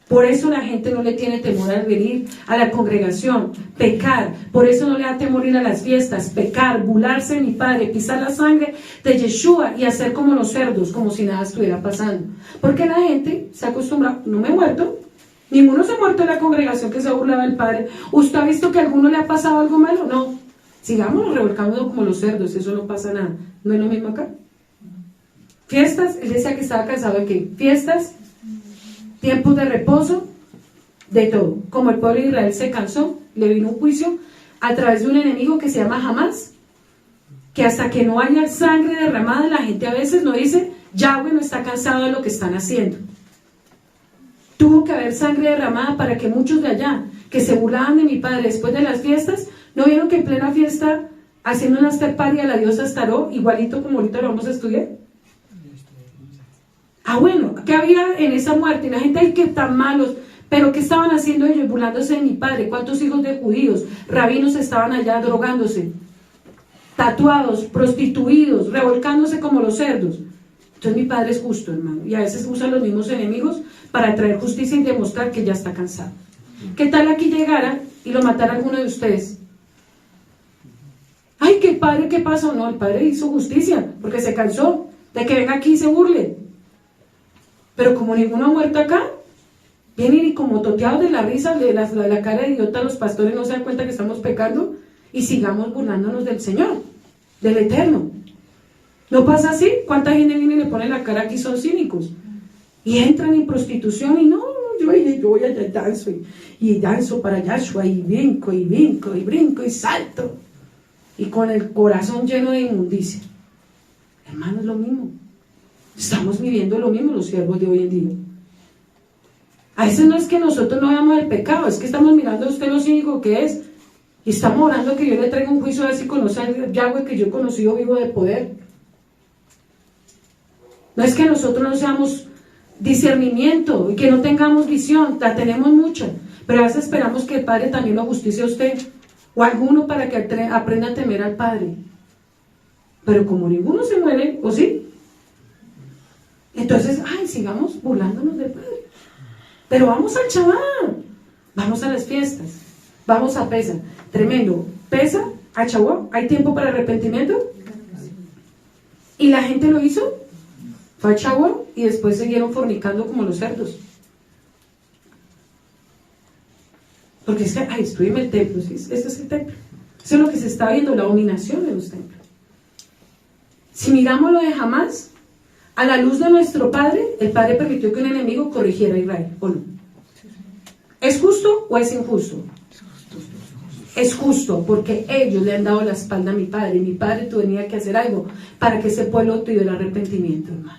Por eso la gente no le tiene temor al venir a la congregación, pecar. Por eso no le da temor ir a las fiestas, pecar, burlarse de mi Padre, pisar la sangre de Yeshua y hacer como los cerdos, como si nada estuviera pasando. Porque la gente se acostumbra, no me he muerto, ninguno se ha muerto en la congregación que se burlaba del Padre. ¿Usted ha visto que a alguno le ha pasado algo malo? No. Sigamos revolcando como los cerdos, eso no pasa nada. ¿No es lo mismo acá? Fiestas, él decía que estaba cansado de qué? Fiestas, tiempos de reposo, de todo. Como el pueblo de Israel se cansó, le vino un juicio a través de un enemigo que se llama Hamás, que hasta que no haya sangre derramada, la gente a veces no dice, Yahweh no está cansado de lo que están haciendo. Tuvo que haber sangre derramada para que muchos de allá, que se burlaban de mi Padre después de las fiestas, ¿no vieron que en plena fiesta, haciendo una after party a la diosa Astaró, igualito como ahorita lo vamos a estudiar? Ah, bueno, ¿qué había en esa muerte? Y la gente, ay, que tan malos, pero ¿qué estaban haciendo ellos? Burlándose de mi Padre. ¿Cuántos hijos de judíos, rabinos estaban allá drogándose, tatuados, prostituidos, revolcándose como los cerdos? Entonces mi Padre es justo, hermano, y a veces usa los mismos enemigos para traer justicia y demostrar que ya está cansado. ¿Qué tal aquí llegara y lo matara alguno de ustedes? Ay, que el Padre, ¿qué pasó? No, el Padre hizo justicia, porque se cansó de que venga aquí y se burle. Pero como ninguno ha muerto acá, vienen y como toteados de la risa, de la cara de idiota, los pastores no se dan cuenta que estamos pecando y sigamos burlándonos del Señor, del Eterno. ¿No pasa así? ¿Cuánta gente viene y le pone la cara aquí? Son cínicos y entran en prostitución y no, yo voy allá danzo y danzo para Yahshua y brinco y brinco y brinco y salto y con el corazón lleno de inmundicia. Hermano, es lo mismo. Estamos viviendo lo mismo los siervos de hoy en día. A veces no es que nosotros no veamos el pecado, es que estamos mirando a usted lo cínico que es y estamos orando que yo le traiga un juicio a ver si conoce a Yahweh que yo he conocido vivo de poder. No es que nosotros no seamos discernimiento y que no tengamos visión, la tenemos mucha, pero a veces esperamos que el Padre también lo justicie a usted o a alguno para que aprenda a temer al Padre. Pero como ninguno se muere, ¿o sí? Entonces, ay, sigamos burlándonos del Padre. Pero vamos al Shabbat, vamos a las fiestas, vamos a Pesa. Tremendo. Pesa, a Shabbat, ¿hay tiempo para arrepentimiento? ¿Y la gente lo hizo? Fue a Shabbat y después siguieron fornicando como los cerdos. Porque es que, ay, estoy en el templo, ¿sí? Este es el templo. Eso es lo que se está viendo, la dominación de los templos. Si miramos lo de Hamás, a la luz de nuestro Padre, el Padre permitió que un enemigo corrigiera a Israel, ¿o no? ¿Es justo o es injusto? Es justo, porque ellos le han dado la espalda a mi Padre, y mi Padre tenía que hacer algo para que ese pueblo tuviera el arrepentimiento, hermano.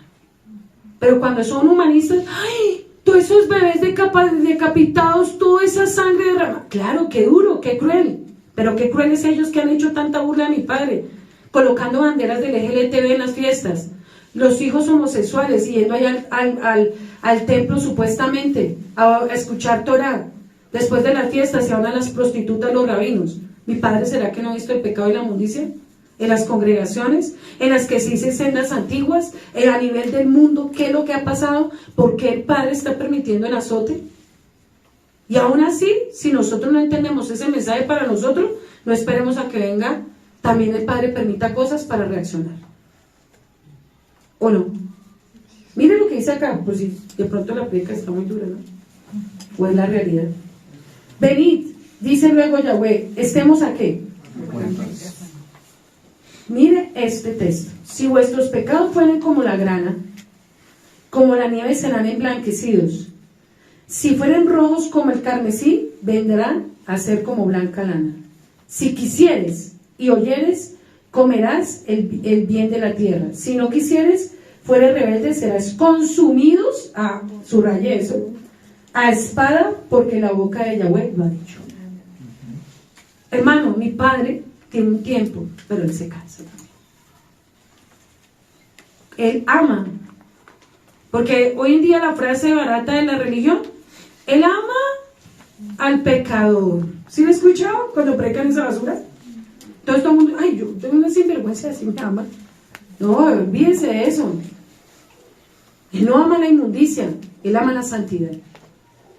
Pero cuando son humanistas, ¡ay! Todos esos bebés decapitados, toda esa sangre derramada. Claro, qué duro, qué cruel. Pero qué crueles ellos que han hecho tanta burla a mi Padre, colocando banderas del LGTB en las fiestas. Los hijos homosexuales yendo allá al templo supuestamente a escuchar Torah. Después de las fiestas se van a las prostitutas, los rabinos. ¿Mi Padre será que no ha visto el pecado y la inmundicia? En las congregaciones, en las que se dicen sendas antiguas, a nivel del mundo, ¿qué es lo que ha pasado? ¿Por qué el Padre está permitiendo el azote? Y aún así, si nosotros no entendemos ese mensaje para nosotros, no esperemos a que venga, también el Padre permita cosas para reaccionar. ¿O no? Miren lo que dice acá, por si de pronto la predica está muy dura, ¿no? ¿O es la realidad? Venid, dice luego Yahweh, estemos aquí. Mire este texto. Si vuestros pecados fueren como la grana, como la nieve serán emblanquecidos. Si fueren rojos como el carmesí, vendrán a ser como blanca lana. Si quisieres y oyeres, comerás el bien de la tierra. Si no quisieres, fueres rebelde, serás consumidos, subrayé eso, a espada, porque la boca de Yahweh lo ha dicho. Hermano, mi padre tiene un tiempo, pero él se cansa también. Él ama, porque hoy en día la frase barata de la religión, él ama al pecador. ¿Sí lo he escuchado cuando predican esa basura? Entonces todo el mundo, ay, yo tengo una sinvergüenza de decir me ama. No, olvídense de eso. Él no ama la inmundicia, él ama la santidad.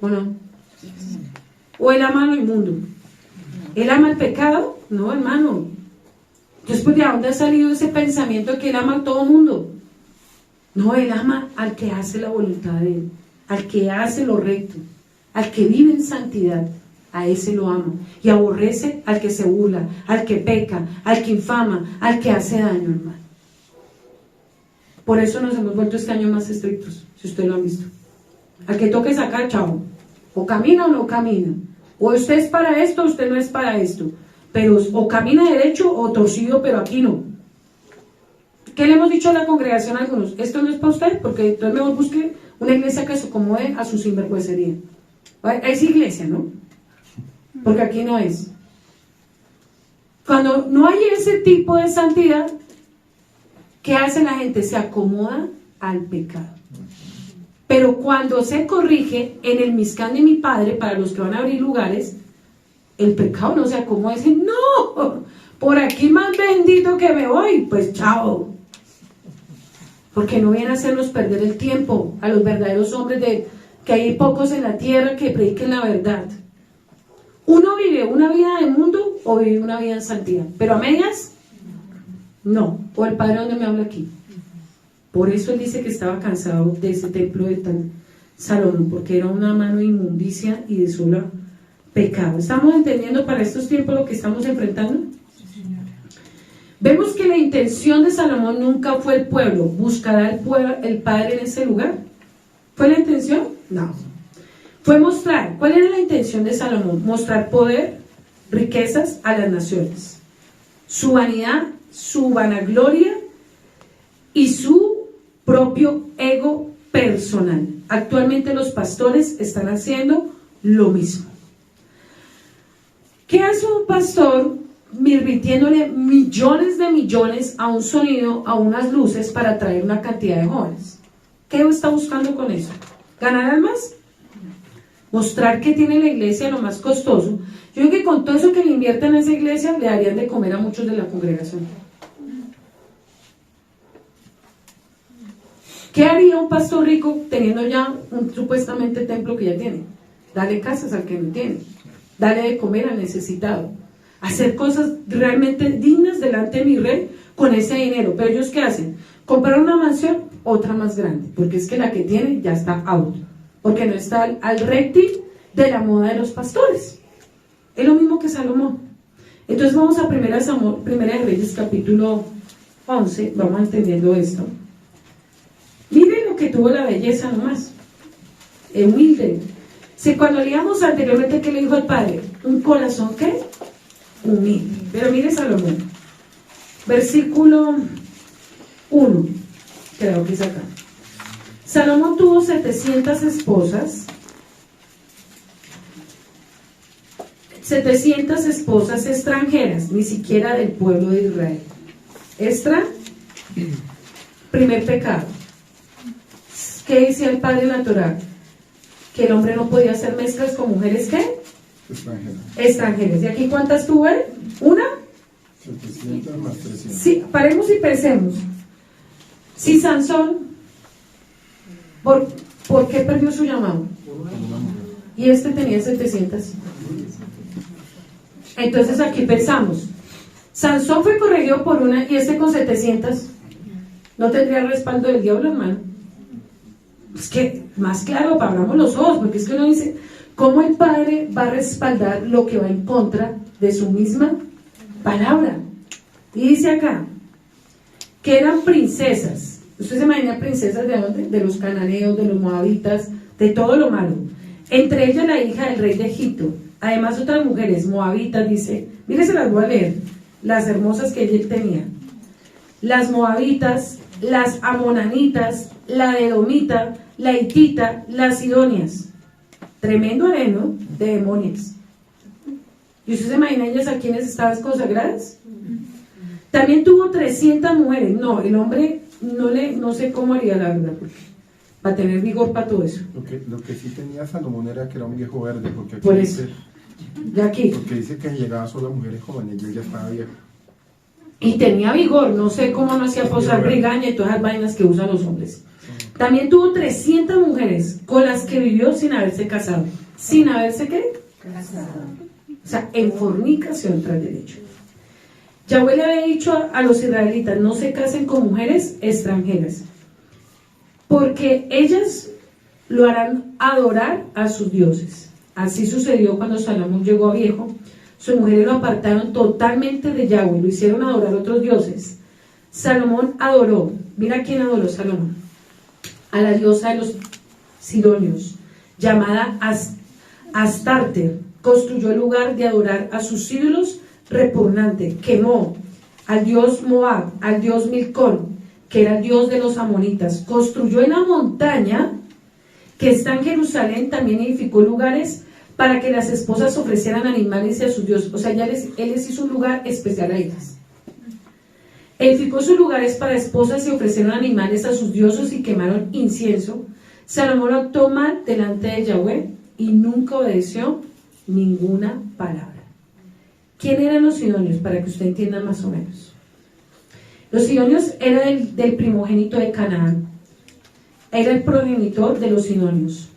¿O no? ¿O él ama lo inmundo? ¿Él ama el pecado? No, hermano. Después, ¿de dónde ha salido ese pensamiento de que él ama a todo mundo? No, él ama al que hace la voluntad de él, al que hace lo recto, al que vive en santidad. A ese lo ama. Y aborrece al que se burla, al que peca, al que infama, al que hace daño, hermano. Por eso nos hemos vuelto este año más estrictos, si usted lo ha visto. Al que toque sacar, chao. O camina o no camina. O usted es para esto, usted no es para esto. Pero o camina derecho o torcido, pero aquí no. ¿Qué le hemos dicho a la congregación a algunos? Esto no es para usted, porque entonces mejor busque una iglesia que se acomode a su sinvergüencería. Es iglesia, ¿no? Porque aquí no es. Cuando no hay ese tipo de santidad, ¿qué hace la gente? Se acomoda al pecado. Pero cuando se corrige en el Mizcán de mi Padre, para los que van a abrir lugares, el pecado no se acomoda y dice, no, por aquí más bendito que me voy, pues chao. Porque no viene a hacernos perder el tiempo a los verdaderos hombres de que hay pocos en la tierra que prediquen la verdad. ¿Uno vive una vida de mundo o vive una vida en santidad? ¿Pero a medias? No. ¿O el Padre donde me habla aquí? Por eso él dice que estaba cansado de ese templo de Salomón, porque era una mano de inmundicia y de solo pecado. ¿Estamos entendiendo para estos tiempos lo que estamos enfrentando? Sí, señora. Vemos que la intención de Salomón nunca fue el pueblo. ¿Buscará el Padre en ese lugar? ¿Fue la intención? No. Fue mostrar. ¿Cuál era la intención de Salomón? Mostrar poder, riquezas a las naciones. Su vanidad, su vanagloria y su propio ego personal. Actualmente los pastores están haciendo lo mismo. ¿Qué hace un pastor invirtiéndole millones de millones a un sonido, a unas luces para atraer una cantidad de jóvenes? ¿Qué está buscando con eso? ¿Ganar almas? Mostrar que tiene la iglesia lo más costoso. Yo creo que con todo eso que le invierten a esa iglesia le darían de comer a muchos de la congregación. ¿Qué haría un pastor rico teniendo ya un supuestamente templo que ya tiene? Darle casas al que no tiene, darle de comer al necesitado, hacer cosas realmente dignas delante de mi rey con ese dinero. Pero ellos ¿qué hacen? Comprar una mansión, otra más grande, porque es que la que tiene ya está out, porque no está al rating de la moda de los pastores. Es lo mismo que Salomón. Entonces vamos a Primera de Reyes capítulo 11, vamos entendiendo esto. Miren lo que tuvo la belleza nomás, humilde. Si cuando leíamos anteriormente que le dijo al padre, un corazón ¿qué? Humilde. Pero mire Salomón, versículo 1, creo que es acá. Salomón tuvo 700 esposas, 700 esposas extranjeras, ni siquiera del pueblo de Israel. Primer pecado. ¿Qué decía el padre en la Torá? Que el hombre no podía hacer mezclas con mujeres ¿qué? Extranjeras. ¿Y aquí cuántas tuve? ¿Una? 700 más 300. Sí, paremos y pensemos. Si Sansón, ¿por qué perdió su llamado? y este tenía 700. Entonces aquí pensamos, Sansón fue corregido por una y este con 700. ¿No tendría respaldo del diablo, hermano? Es que, más claro, abramos los ojos, porque es que uno dice, ¿cómo el Padre va a respaldar lo que va en contra de su misma palabra? Y dice acá, que eran princesas. ¿Usted se imagina princesas de dónde? De los cananeos, de los moabitas, de todo lo malo. Entre ellas la hija del rey de Egipto. Además otras mujeres moabitas, dice, mire, se las voy a leer, las hermosas que él tenía. Las moabitas, las amonanitas, la edomita, la hitita, las sidonias. Tremendo areno de demonios. ¿Y usted se imagina ellas a quienes estaban consagradas? También tuvo 300 mujeres. No, el hombre no sé cómo haría, la verdad, para tener vigor para todo eso. Lo que sí tenía Salomón era que era un viejo verde, porque aquí Por eso. dice, Ya aquí. porque dice que llegaba solo a mujeres jóvenes y él ya estaba viejo. Y tenía vigor, no sé cómo no hacía posar brigaña y todas las vainas que usan los hombres. También tuvo 300 mujeres con las que vivió sin haberse casado. ¿Sin haberse qué? Casado. O sea, en fornicación tras derecho. Yahweh le había dicho a los israelitas, no se casen con mujeres extranjeras, porque ellas lo harán adorar a sus dioses. Así sucedió cuando Salomón llegó a viejo. Sus mujeres lo apartaron totalmente de Yahweh, lo hicieron adorar a otros dioses. Salomón adoró, mira quién adoró Salomón, a la diosa de los sidonios, llamada Astarte. Construyó el lugar de adorar a sus ídolos repugnante, quemó al dios Moab, al dios Milcón, que era el dios de los amonitas. Construyó en la montaña que está en Jerusalén, también edificó lugares para que las esposas ofrecieran animales a sus dioses. O sea, él les hizo un lugar especial a ellas. Edificó sus lugares para esposas y ofrecieron animales a sus dioses y quemaron incienso. Salomón actuó mal delante de Yahweh y nunca obedeció ninguna palabra. ¿Quién eran los sidonios? Para que usted entienda más o menos. Los sidonios eran del primogénito de Canaán. Era el progenitor de los sidonios.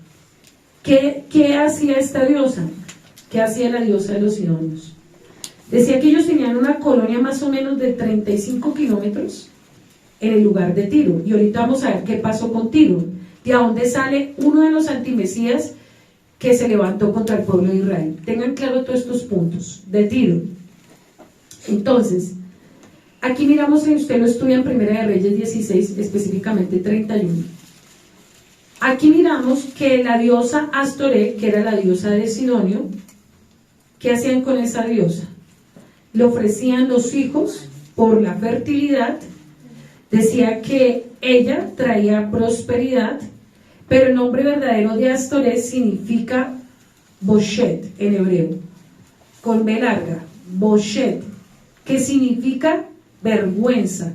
¿Qué hacía esta diosa? ¿Qué hacía la diosa de los sidonios? Decía que ellos tenían una colonia más o menos de 35 kilómetros en el lugar de Tiro. Y ahorita vamos a ver qué pasó con Tiro. De dónde sale uno de los antimesías que se levantó contra el pueblo de Israel. Tengan claro todos estos puntos de Tiro. Entonces, aquí miramos, usted lo estudia en Primera de Reyes 16, específicamente 31. Aquí miramos que la diosa Astoré, que era la diosa de Sidonio, ¿qué hacían con esa diosa? Le ofrecían los hijos por la fertilidad. Decía que ella traía prosperidad, pero el nombre verdadero de Astoré significa Boshet en hebreo, con B larga, Boshet, que significa vergüenza.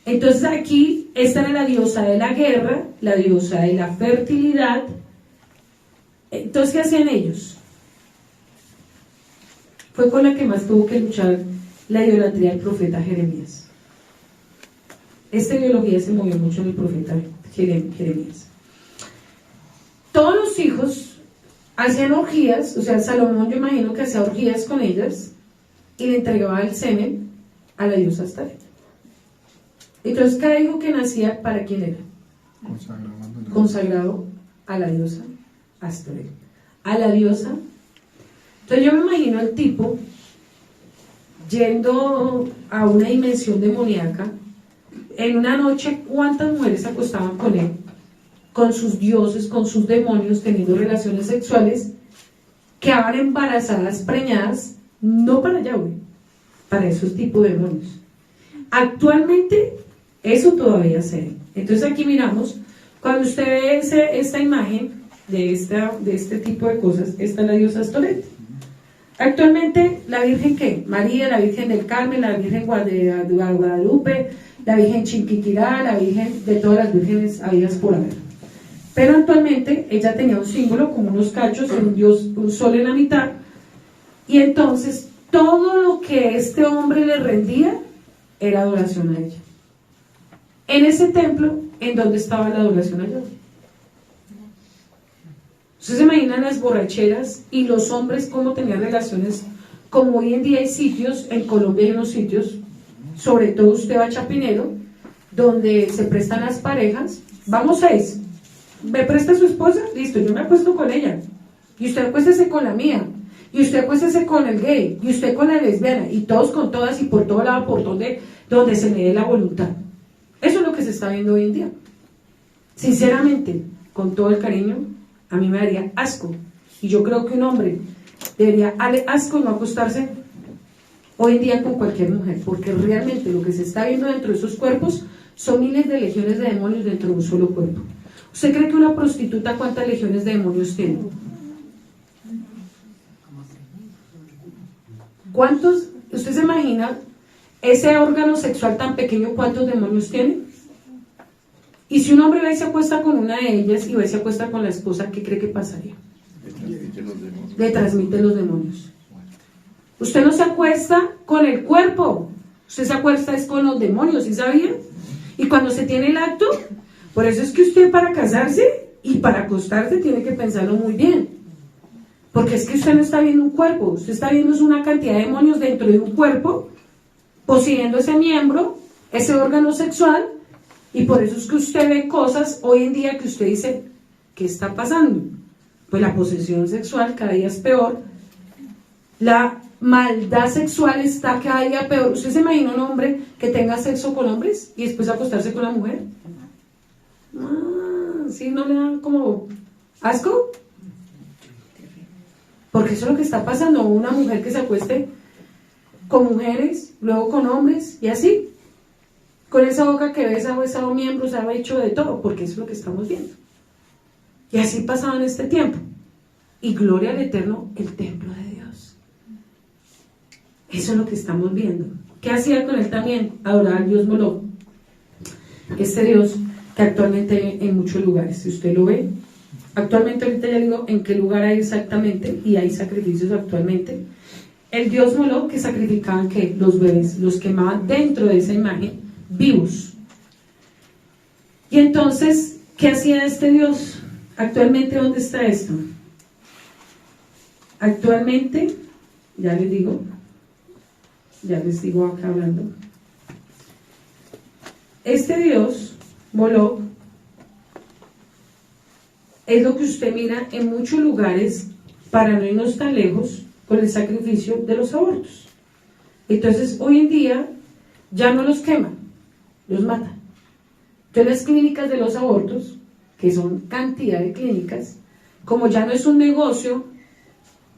Entonces aquí, esta era la diosa de la guerra, la diosa de la fertilidad. Entonces, ¿qué hacían ellos? Fue con la que más tuvo que luchar la idolatría del profeta Jeremías. Esta ideología se movió mucho en el profeta Jeremías. Todos los hijos hacían orgías, o sea, Salomón yo imagino que hacía orgías con ellas y le entregaba el semen a la diosa Astarte. Entonces cada hijo que nacía, ¿para quién era? Consagrado a la diosa Astarte, a la diosa. Entonces yo me imagino al tipo yendo a una dimensión demoníaca. En una noche, ¿cuántas mujeres se acostaban con él? Con sus dioses, con sus demonios, teniendo relaciones sexuales, quedaban embarazadas, preñadas, no para Yahweh, para esos tipos de demonios. Actualmente, eso todavía se ve. Entonces aquí miramos, cuando usted ve esta imagen de este tipo de cosas, esta es la diosa Astoret. Actualmente, la Virgen ¿qué? María, la Virgen del Carmen, la Virgen de Guadalupe, la Virgen Chinquiquirá, la Virgen de todas las vírgenes habidas por haber. Pero actualmente ella tenía un símbolo como unos cachos, un sol en la mitad, y entonces todo lo que este hombre le rendía era adoración a ella. En ese templo, ¿en dónde estaba la adoración a ella? Ustedes se imaginan las borracheras y los hombres cómo tenían relaciones, como hoy en día hay sitios, en Colombia hay unos sitios, sobre todo usted va a Chapinero, donde se prestan las parejas, vamos 6, me presta su esposa, listo, yo me acuesto con ella, y usted acuéstese con la mía, y usted acuéstese con el gay, y usted con la lesbiana, y todos con todas, y por todo lado, por donde se le dé la voluntad. Eso es lo que se está viendo hoy en día. Sinceramente, con todo el cariño, a mí me daría asco, y yo creo que un hombre debería darle asco y no acostarse hoy en día con cualquier mujer, porque realmente lo que se está viendo dentro de esos cuerpos son miles de legiones de demonios dentro de un solo cuerpo. ¿Usted cree que una prostituta cuántas legiones de demonios tiene? ¿Cuántos? ¿Usted se imagina ese órgano sexual tan pequeño cuántos demonios tiene? Y si un hombre va y se acuesta con una de ellas y va y se acuesta con la esposa, ¿qué cree que pasaría? Le transmite los demonios. Usted no se acuesta con el cuerpo, usted se acuesta es con los demonios, ¿sí sabía? Y cuando se tiene el acto, por eso es que usted para casarse y para acostarse tiene que pensarlo muy bien, porque es que usted no está viendo un cuerpo, usted está viendo una cantidad de demonios dentro de un cuerpo, poseyendo ese miembro, ese órgano sexual, y por eso es que usted ve cosas hoy en día que usted dice, ¿qué está pasando? Pues la posesión sexual cada día es peor, la maldad sexual está cada día peor. ¿Usted se imagina un hombre que tenga sexo con hombres y después acostarse con la mujer? ¿Sí no le da como asco? Porque eso es lo que está pasando, una mujer que se acueste con mujeres, luego con hombres y así, con esa boca que besa o besado miembros, ha hecho de todo, porque eso es lo que estamos viendo. Y así pasaba en este tiempo. Y gloria al Eterno, el templo de Dios. Eso es lo que estamos viendo. ¿Qué hacía con él también? Adorar al Dios Moloch. Este Dios que actualmente hay en muchos lugares. Si usted lo ve, actualmente ahorita ya digo en qué lugar hay exactamente, y hay sacrificios actualmente. El Dios Moloch, que sacrificaban que los bebés, los quemaban dentro de esa imagen, vivos. Y entonces, ¿qué hacía este Dios? Actualmente, ¿dónde está esto? Actualmente, ya les digo acá hablando, este Dios Moloch es lo que usted mira en muchos lugares, para no irnos tan lejos, con el sacrificio de los abortos. Entonces hoy en día ya no los queman, los matan. Entonces las clínicas de los abortos, que son cantidad de clínicas, como ya no es un negocio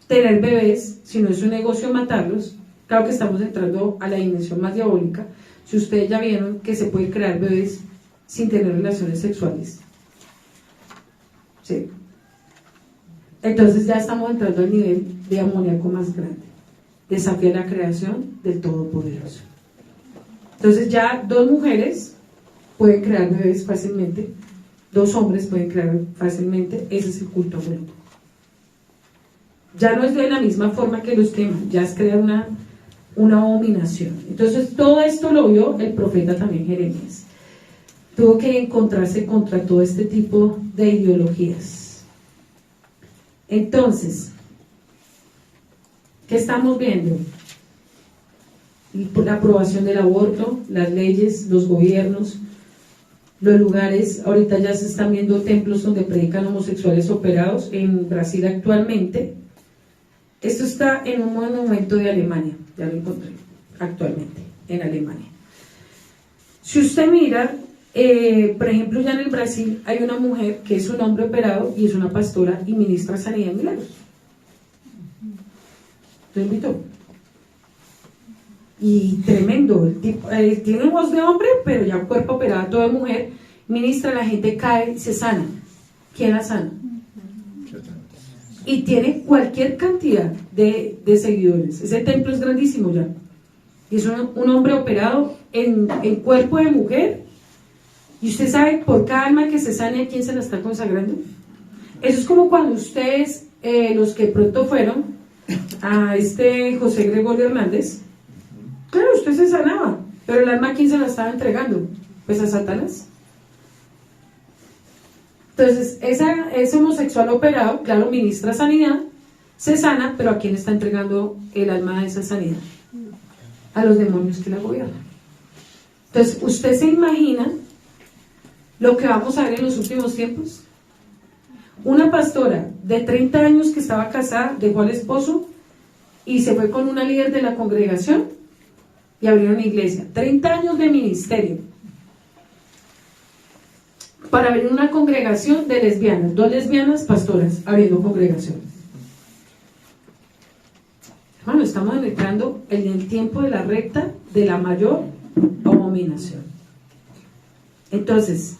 tener bebés, sino es un negocio matarlos, claro que estamos entrando a la dimensión más diabólica. Si ustedes ya vieron que se puede crear bebés sin tener relaciones sexuales, ¿sí? Entonces ya estamos entrando al nivel de amoníaco más grande, desafía la creación del Todopoderoso. Entonces ya 2 mujeres pueden crear bebés fácilmente, 2 hombres pueden crear fácilmente. Ese es el culto a Moloch. Ya no es de la misma forma que los queman, ya es crear una abominación. Entonces todo esto lo vio el profeta también Jeremías. Tuvo que encontrarse contra todo este tipo de ideologías. Entonces, ¿qué estamos viendo? La aprobación del aborto, las leyes, los gobiernos, los lugares. Ahorita ya se están viendo templos donde predican homosexuales operados en Brasil actualmente. Esto está en un monumento de Alemania, ya lo encontré, actualmente, en Alemania. Si usted mira, por ejemplo, ya en el Brasil hay una mujer que es un hombre operado y es una pastora y ministra sanidad y milagros. Lo invito. Y tremendo, el tipo, tiene voz de hombre, pero ya cuerpo operado, todo de mujer, ministra, la gente cae y se sana. ¿Quién la sana? Y tiene cualquier cantidad de seguidores. Ese templo es grandísimo ya. Y es un hombre operado en cuerpo de mujer. Y usted sabe, por cada alma que se sane, ¿a quién se la está consagrando? Eso es como cuando ustedes, los que pronto fueron a José Gregorio Hernández, claro, usted se sanaba, pero el alma, ¿a quién se la estaba entregando? Pues a Satanás. Entonces, ese homosexual operado, claro, ministra sanidad, se sana, pero ¿a quién está entregando el alma de esa sanidad? A los demonios que la gobiernan. Entonces, ¿usted se imagina lo que vamos a ver en los últimos tiempos? Una pastora de 30 años que estaba casada, dejó al esposo y se fue con una líder de la congregación y abrieron una iglesia. 30 años de ministerio para abrir una congregación de lesbianas, 2 lesbianas pastoras abriendo congregación. Hermano, estamos entrando en el tiempo de la recta de la mayor abominación. Entonces,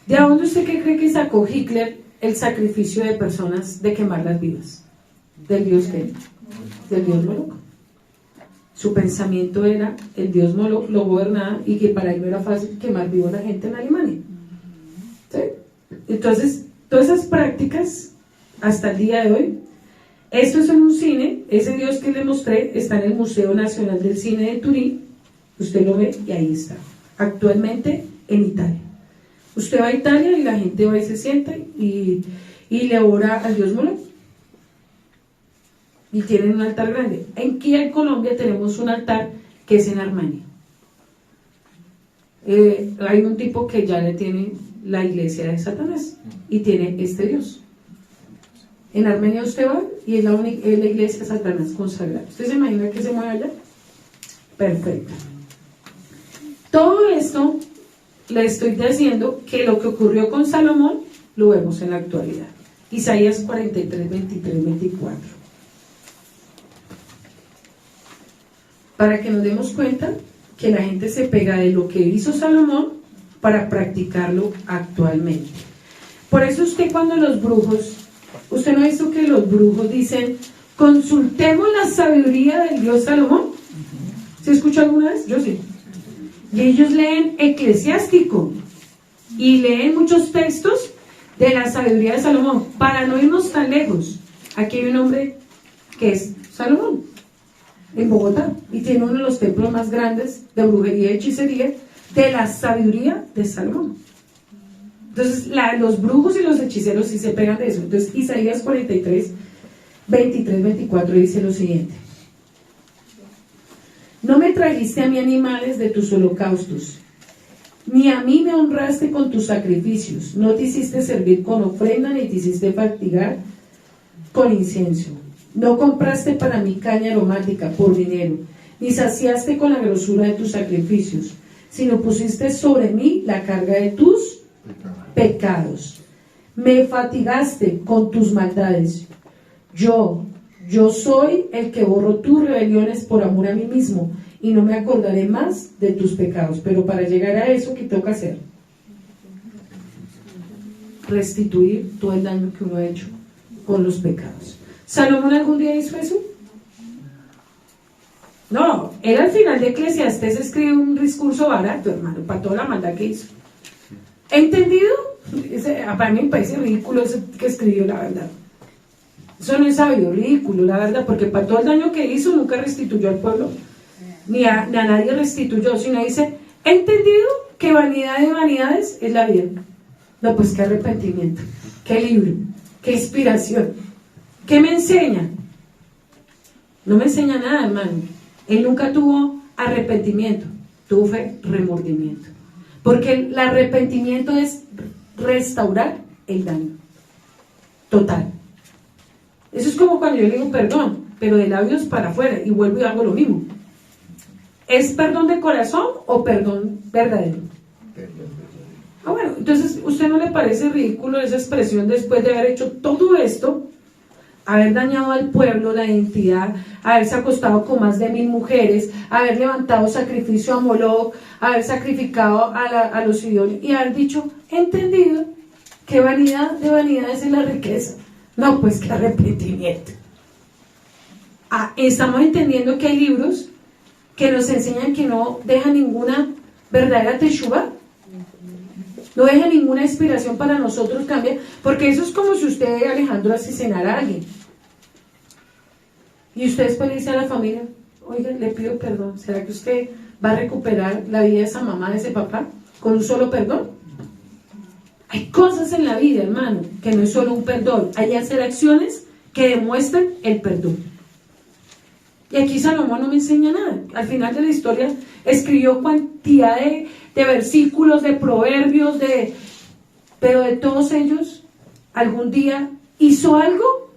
¿de dónde usted cree que sacó Hitler el sacrificio de personas de quemarlas vivas? ¿Del Dios qué? Del Dios Moloch. Su pensamiento era, el Dios Moloch lo gobernaba y que para él no era fácil quemar vivo a la gente en Alemania. ¿Sí? Entonces, todas esas prácticas, hasta el día de hoy, esto es en un cine, ese Dios que le mostré está en el Museo Nacional del Cine de Turín, usted lo ve y ahí está, actualmente en Italia. Usted va a Italia y la gente va y se sienta y le ora al Dios Moloch. Y tienen un altar grande. Aquí en Colombia tenemos un altar que es en Armenia. Hay un tipo que ya le tiene la iglesia de Satanás y tiene este Dios. En Armenia usted va y es la iglesia de Satanás consagrada. ¿Usted se imagina que se mueve allá? Perfecto. Todo esto le estoy diciendo que lo que ocurrió con Salomón lo vemos en la actualidad. Isaías 43, 23, 24. Para que nos demos cuenta que la gente se pega de lo que hizo Salomón para practicarlo actualmente. Por eso usted cuando los brujos, ¿usted no ha visto que los brujos dicen, consultemos la sabiduría del Dios Salomón? ¿Se escucha alguna vez? Yo sí. Y ellos leen Eclesiástico y leen muchos textos de la sabiduría de Salomón. Para no irnos tan lejos, aquí hay un hombre que es Salomón, en Bogotá, y tiene uno de los templos más grandes de brujería y hechicería de la sabiduría de Salomón. Entonces los brujos y los hechiceros sí se pegan de eso. Entonces Isaías 43, 23, 24 dice lo siguiente: no me trajiste a mí animales de tus holocaustos, ni a mí me honraste con tus sacrificios, no te hiciste servir con ofrenda, ni te hiciste fatigar con incienso. No compraste para mí caña aromática por dinero, ni saciaste con la grosura de tus sacrificios, sino pusiste sobre mí la carga de tus pecados. Me fatigaste con tus maldades. Yo soy el que borro tus rebeliones por amor a mí mismo, y no me acordaré más de tus pecados. Pero para llegar a eso, ¿qué toca hacer? Restituir todo el daño que uno ha hecho con los pecados. ¿Salomón algún día hizo eso? No, él al final de Eclesiastés escribe un discurso barato, hermano, para toda la maldad que hizo. ¿Entendido? Para mí me parece ridículo eso que escribió, la verdad. Eso no es sabio, ridículo, la verdad, porque para todo el daño que hizo nunca restituyó al pueblo, ni a nadie restituyó, sino dice, ¿entendido que vanidad de vanidades es la vida? No, pues qué arrepentimiento, qué libro, qué inspiración. ¿Qué me enseña? No me enseña nada, hermano. Él nunca tuvo arrepentimiento, tuvo remordimiento. Porque el arrepentimiento es restaurar el daño total. Eso es como cuando yo le digo perdón, pero de labios para afuera, y vuelvo y hago lo mismo. ¿Es perdón de corazón o perdón verdadero? Bueno, entonces, ¿usted no le parece ridículo esa expresión después de haber hecho todo esto? Haber dañado al pueblo, la identidad, haberse acostado con más de 1000 mujeres, haber levantado sacrificio a Moloch, haber sacrificado a los idólatras y haber dicho, entendido que vanidad de vanidades es la riqueza. No, pues qué arrepentimiento. Estamos entendiendo que hay libros que nos enseñan que no deja ninguna verdadera teshuva, no deja ninguna inspiración para nosotros cambiar, porque eso es como si usted, Alejandro, asesinara a alguien y usted después le dice a la familia, oiga, le pido perdón, ¿será que usted va a recuperar la vida de esa mamá, de ese papá, con un solo perdón? Hay cosas en la vida, hermano, que no es solo un perdón, hay hacer acciones que demuestran el perdón. Y aquí Salomón no me enseña nada. Al final de la historia escribió cantidad de versículos, de proverbios, pero de todos ellos, algún día hizo algo.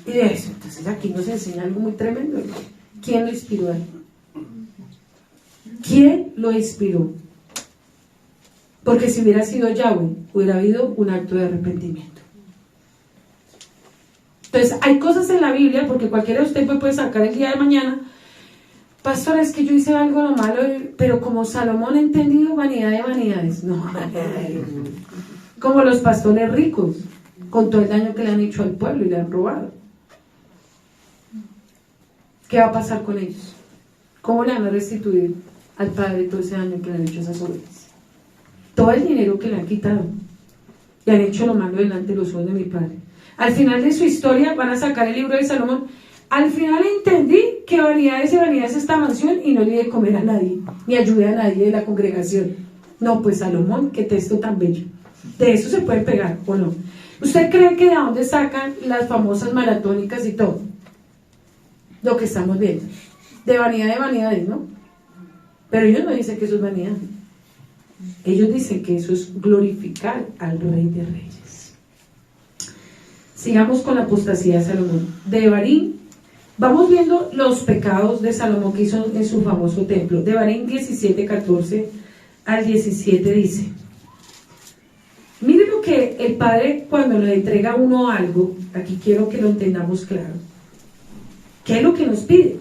Y de eso, entonces aquí nos enseña algo muy tremendo. ¿Quién lo inspiró a él? ¿Quién lo inspiró? Porque si hubiera sido Yahweh, hubiera habido un acto de arrepentimiento. Entonces, hay cosas en la Biblia, porque cualquiera de ustedes puede sacar el día de mañana, pastor, es que yo hice algo lo malo, pero como Salomón ha entendido, vanidad de vanidades. No, como los pastores ricos, con todo el daño que le han hecho al pueblo y le han robado. ¿Qué va a pasar con ellos? ¿Cómo le van a restituir al Padre todo ese daño que le han hecho a esas ovejas? Todo el dinero que le han quitado y han hecho lo malo delante de los ojos de mi Padre. Al final de su historia van a sacar el libro de Salomón. Al final entendí que vanidades y vanidades esta mansión y no le di de comer a nadie, ni ayudé a nadie de la congregación. No, pues Salomón, qué texto tan bello. De eso se puede pegar, ¿o no? ¿Usted cree que de dónde sacan las famosas maratónicas y todo? Lo que estamos viendo. De vanidades, ¿no? Pero ellos no dicen que eso es vanidad. Ellos dicen que eso es glorificar al Rey de Reyes. Sigamos con la apostasía de Salomón. Devarim, vamos viendo los pecados de Salomón que hizo en su famoso templo. Devarim 17:14 al 17 dice: mire lo que el Padre cuando le entrega a uno algo, aquí quiero que lo entendamos claro. ¿Qué es lo que nos pide?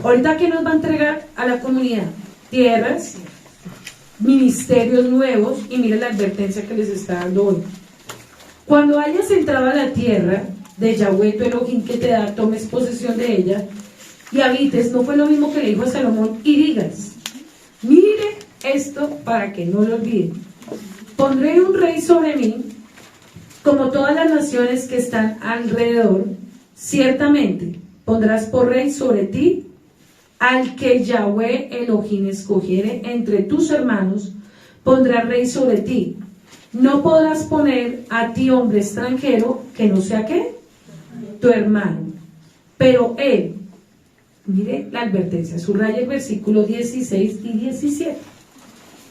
Ahorita, ¿qué nos va a entregar a la comunidad? Tierras, ministerios nuevos, y miren la advertencia que les está dando hoy. Cuando hayas entrado a la tierra de Yahweh tu Elohim que te da, tomes posesión de ella y habites. No fue lo mismo que le dijo a Salomón, y digas: mire esto para que no lo olviden. Pondré un rey sobre mí, como todas las naciones que están alrededor. Ciertamente pondrás por rey sobre ti al que Yahweh Elohim escogiere entre tus hermanos, pondrá rey sobre ti. No podrás poner a ti hombre extranjero que no sea ¿qué? Tu hermano. Pero él, mire la advertencia, subraya el versículo 16 y 17.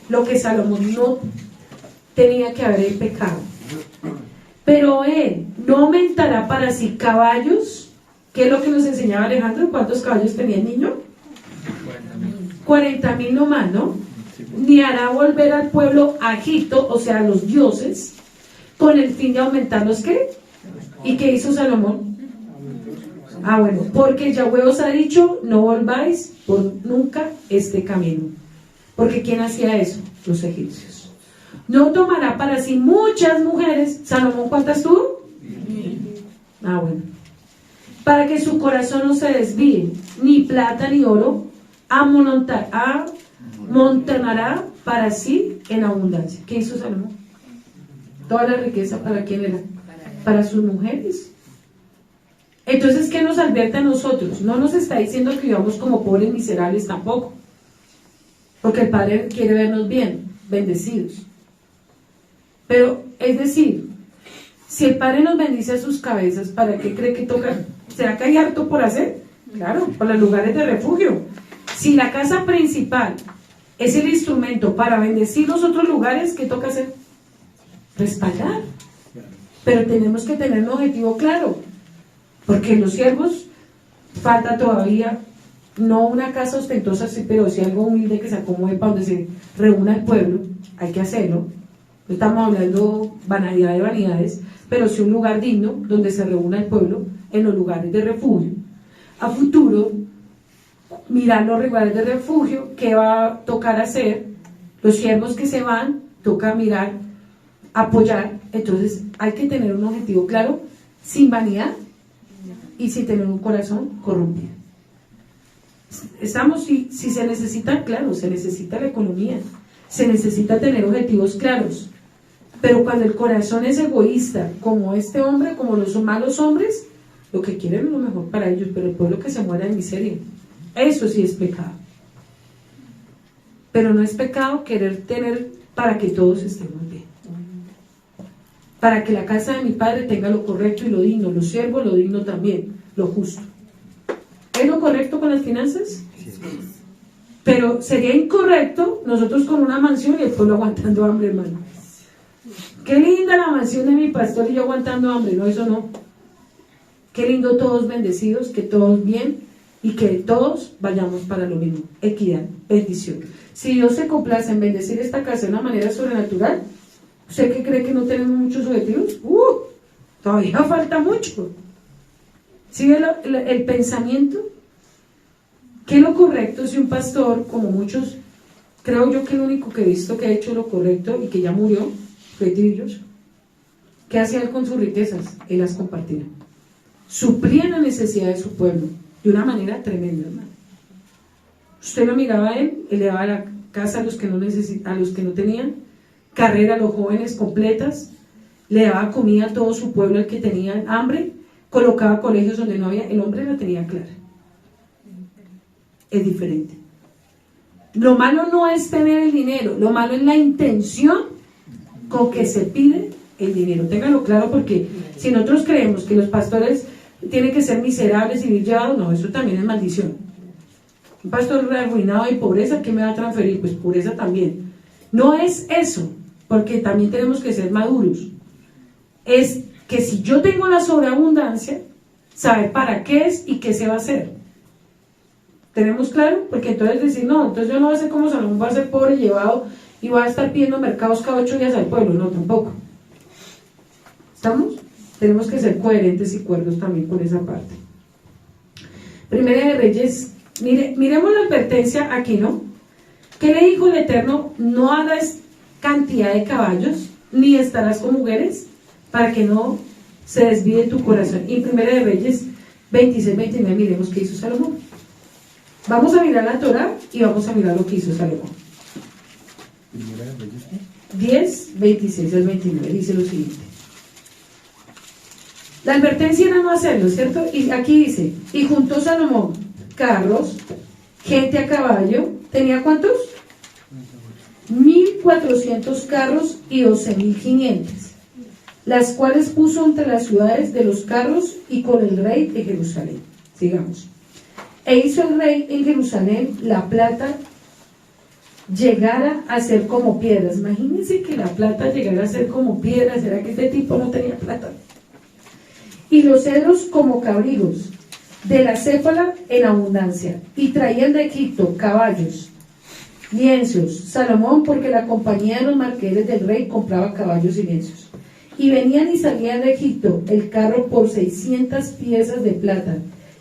Lo que Salomón no tenía que haber pecado. Pero él no aumentará para sí caballos. ¿Qué es lo que nos enseñaba Alejandro? ¿Cuántos caballos tenía el niño? 40,000 nomás, ¿no? Ni hará volver al pueblo a Egipto, o sea, a los dioses, con el fin de aumentar los ¿qué? ¿Y qué hizo Salomón? Bueno, porque Yahweh os ha dicho, no volváis por nunca este camino. Porque ¿quién hacía eso? Los egipcios. No tomará para sí muchas mujeres. ¿Salomón cuántas tuvo? Bueno. Para que su corazón no se desvíe, ni plata ni oro amontonará para sí en abundancia. ¿Qué hizo Salomón? Toda la riqueza, ¿para quién era? Para sus mujeres. Entonces, ¿qué nos advierte a nosotros? No nos está diciendo que vivamos como pobres miserables tampoco, porque el Padre quiere vernos bien, bendecidos. Pero, es decir, si el Padre nos bendice a sus cabezas, ¿para qué cree que toca? ¿Será que hay harto por hacer? Claro, por los lugares de refugio. Si la casa principal es el instrumento para bendecir los otros lugares, ¿qué toca hacer? Respaldar. Pero tenemos que tener un objetivo claro, porque los siervos falta todavía, no una casa ostentosa, pero sí algo humilde que se acomode para donde se reúna el pueblo. Hay que hacerlo. No estamos hablando banalidad de vanidades, pero sí un lugar digno donde se reúna el pueblo en los lugares de refugio. A futuro, mirar los lugares de refugio, qué va a tocar hacer. Los siervos que se van, toca mirar, apoyar. Entonces hay que tener un objetivo claro, sin vanidad y sin tener un corazón corrompido. Estamos, si se necesita, claro, se necesita la economía, se necesita tener objetivos claros, pero cuando el corazón es egoísta, como este hombre, como los malos hombres, lo que quieren es lo mejor para ellos, pero el pueblo que se muera de miseria, eso sí es pecado. Pero no es pecado querer tener para que todos estemos bien. Para que la casa de mi padre tenga lo correcto y lo digno, lo siervo, lo digno también, lo justo. ¿Es lo correcto con las finanzas? Pero sería incorrecto nosotros con una mansión y el pueblo aguantando hambre, hermano. Qué linda la mansión de mi pastor y yo aguantando hambre. No, eso no. Qué lindo todos bendecidos, que todos bien y que todos vayamos para lo mismo. Equidad, bendición. Si Dios se complace en bendecir esta casa de una manera sobrenatural, ¿usted qué cree que no tenemos muchos objetivos? Todavía falta mucho. ¿Sí ve el pensamiento? ¿Qué es lo correcto si un pastor, como muchos, creo yo que el único que he visto que ha hecho lo correcto y que ya murió fue Trillos? ¿Qué hacía él con sus riquezas? Él las compartía. Suplía la necesidad de su pueblo de una manera tremenda, hermano. Usted lo miraba a él, él le daba la casa a los que no tenían, carrera a los jóvenes completas, le daba comida a todo su pueblo al que tenía hambre, colocaba colegios donde no había, el hombre la tenía clara. Es diferente. Lo malo no es tener el dinero, lo malo es la intención con que se pide el dinero. Ténganlo claro, porque si nosotros creemos que los pastores tienen que ser miserables y vivir llevados, no, eso también es maldición. Un pastor arruinado y pobreza, ¿qué me va a transferir? Pues pobreza también. No es eso, porque también tenemos que ser maduros. Es que si yo tengo la sobreabundancia, saber para qué es y qué se va a hacer. ¿Tenemos claro? Porque entonces decir, no, entonces yo no voy a ser como Salomón, voy a ser pobre, llevado y voy a estar pidiendo mercados cada 8 días al pueblo. No, tampoco. ¿Estamos? Tenemos que ser coherentes y cuerdos también con esa parte. Primera de Reyes, miremos la advertencia aquí, ¿no? ¿Qué le dijo el Eterno? No hagas cantidad de caballos, ni estarás con mujeres, para que no se desvíe tu corazón. Y Primera de Reyes 26-29, miremos qué hizo Salomón. Vamos a mirar la Torah y vamos a mirar lo que hizo Salomón. 10:26 al 29, dice lo siguiente. La advertencia era no hacerlo, ¿cierto? Y aquí dice, y juntó Salomón carros, gente a caballo, ¿tenía cuántos? 1,400 carros y 12,500, las cuales puso entre las ciudades de los carros y con el rey de Jerusalén. Sigamos. E hizo el rey en Jerusalén la plata llegara a ser como piedras. Imagínense que la plata llegara a ser como piedras. ¿Será que este tipo no tenía plata? Y los cedros como cabrigos, de la céfala en abundancia. Y traían de Egipto caballos, lienzos, Salomón, porque la compañía de los marqueses del rey compraba caballos y lienzos. Y venían y salían de Egipto el carro por 600 piezas de plata,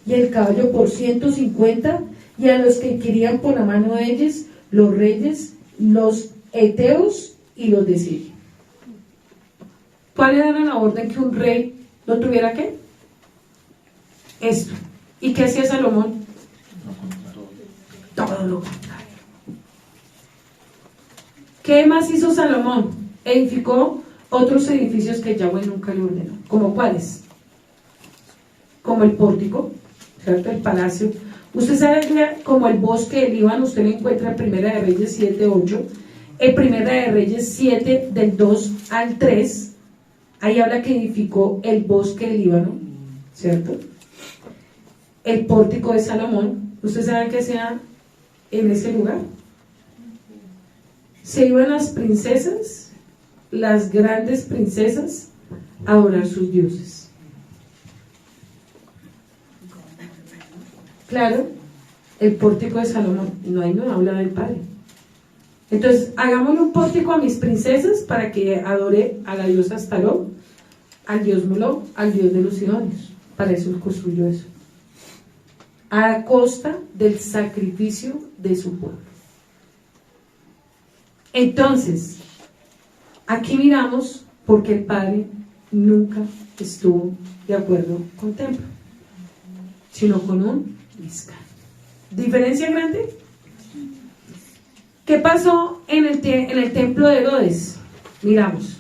y el caballo por 150, y a los que querían por la mano de ellos, los reyes, los heteos y los de Siria. ¿Cuál era la orden que un rey no tuviera qué? Esto. ¿Y qué hacía Salomón? Todo lo contrario. ¿Qué más hizo Salomón? Edificó otros edificios que Yahweh nunca le ordenó. ¿Como cuáles? Como el pórtico, ¿cierto? El palacio. Usted sabe que como el bosque del Líbano, usted lo encuentra en Primera de Reyes 7:8, en Primera de Reyes 7 del 2 al 3, ahí habla que edificó el bosque del Líbano, ¿cierto? El pórtico de Salomón. ¿Usted sabe qué hacía en ese lugar? Se iban las princesas, las grandes princesas, a adorar sus dioses. Claro, el pórtico de Salomón, no, ahí no habla del Padre. Entonces, hagámosle un pórtico a mis princesas para que adore a la diosa Astarot, al dios Moloch, al dios de los sidonios. Para eso construyó eso. A costa del sacrificio de su pueblo. Entonces, aquí miramos porque el Padre nunca estuvo de acuerdo con templo, sino con un Mizcán. ¿Diferencia grande? ¿Qué pasó en el templo de Herodes? Miramos.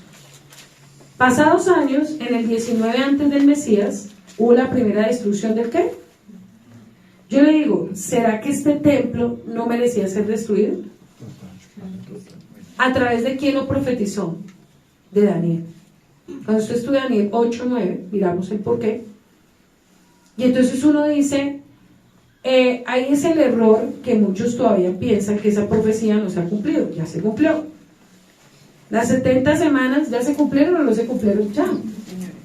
Pasados años, en el 19 antes del Mesías, hubo la primera destrucción del ¿qué? Yo le digo, ¿será que este templo no merecía ser destruido? ¿A través de quién lo profetizó? De Daniel. Cuando usted estudia Daniel 8, 9, miramos el porqué. Y entonces uno dice, ahí es el error que muchos todavía piensan que esa profecía no se ha cumplido. Ya se cumplió. Las 70 semanas ya se cumplieron o no se cumplieron ya.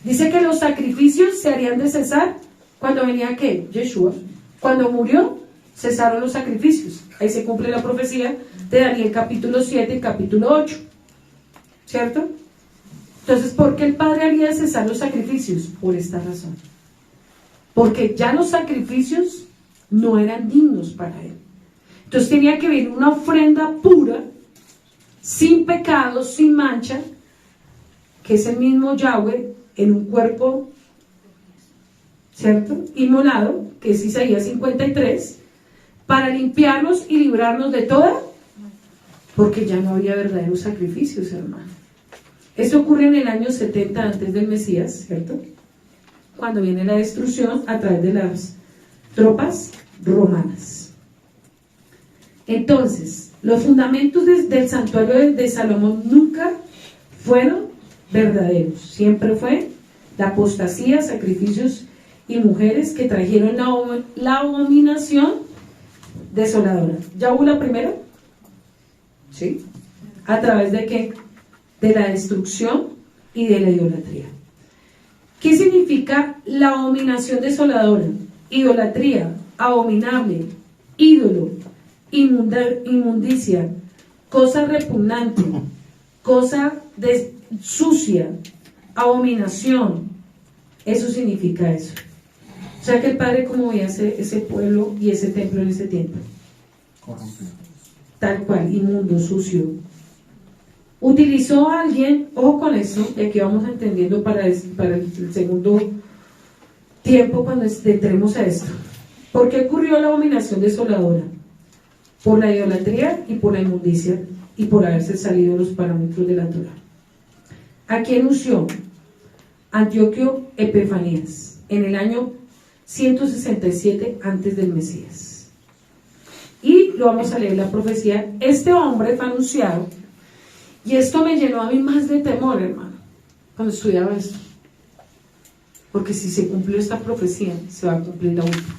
Dice que los sacrificios se harían de cesar cuando venía ¿qué? Yeshua. Cuando murió, cesaron los sacrificios. Ahí se cumple la profecía de Daniel capítulo 7 y capítulo 8. ¿Cierto? Entonces, ¿por qué el Padre haría cesar los sacrificios? Por esta razón. Porque ya los sacrificios no eran dignos para él. Entonces tenía que venir una ofrenda pura, sin pecado, sin mancha, que es el mismo Yahweh en un cuerpo, ¿cierto? Inmolado, que es Isaías 53, para limpiarnos y librarnos de toda, porque ya no había verdaderos sacrificios, hermano. Esto ocurre en el año 70 antes del Mesías, ¿cierto? Cuando viene la destrucción a través de las tropas romanas. Entonces, los fundamentos del santuario de Salomón nunca fueron verdaderos. Siempre fue la apostasía, sacrificios y mujeres que trajeron la abominación desoladora. ¿Ya hubo la primera? ¿Sí? ¿A través de qué? De la destrucción y de la idolatría. ¿Qué significa la abominación desoladora? Idolatría, abominable, ídolo, inmundicia, cosa repugnante, cosa sucia, abominación. Eso significa eso. O sea que el Padre, como veía ese pueblo y ese templo en ese tiempo, Corrompido. tal cual, inmundo, sucio. Utilizó a alguien, ojo con eso, y aquí vamos entendiendo para el segundo tiempo cuando entremos a esto. ¿Por qué ocurrió la abominación desoladora? Por la idolatría y por la inmundicia y por haberse salido de los parámetros de la Torah. ¿A quién unció? Antioquio Epifanías, en el año 167 antes del Mesías. Y lo vamos a leer la profecía. Este hombre fue anunciado, y esto me llenó a mí más de temor, hermano, cuando estudiaba esto. Porque si se cumplió esta profecía, se va a cumplir la última.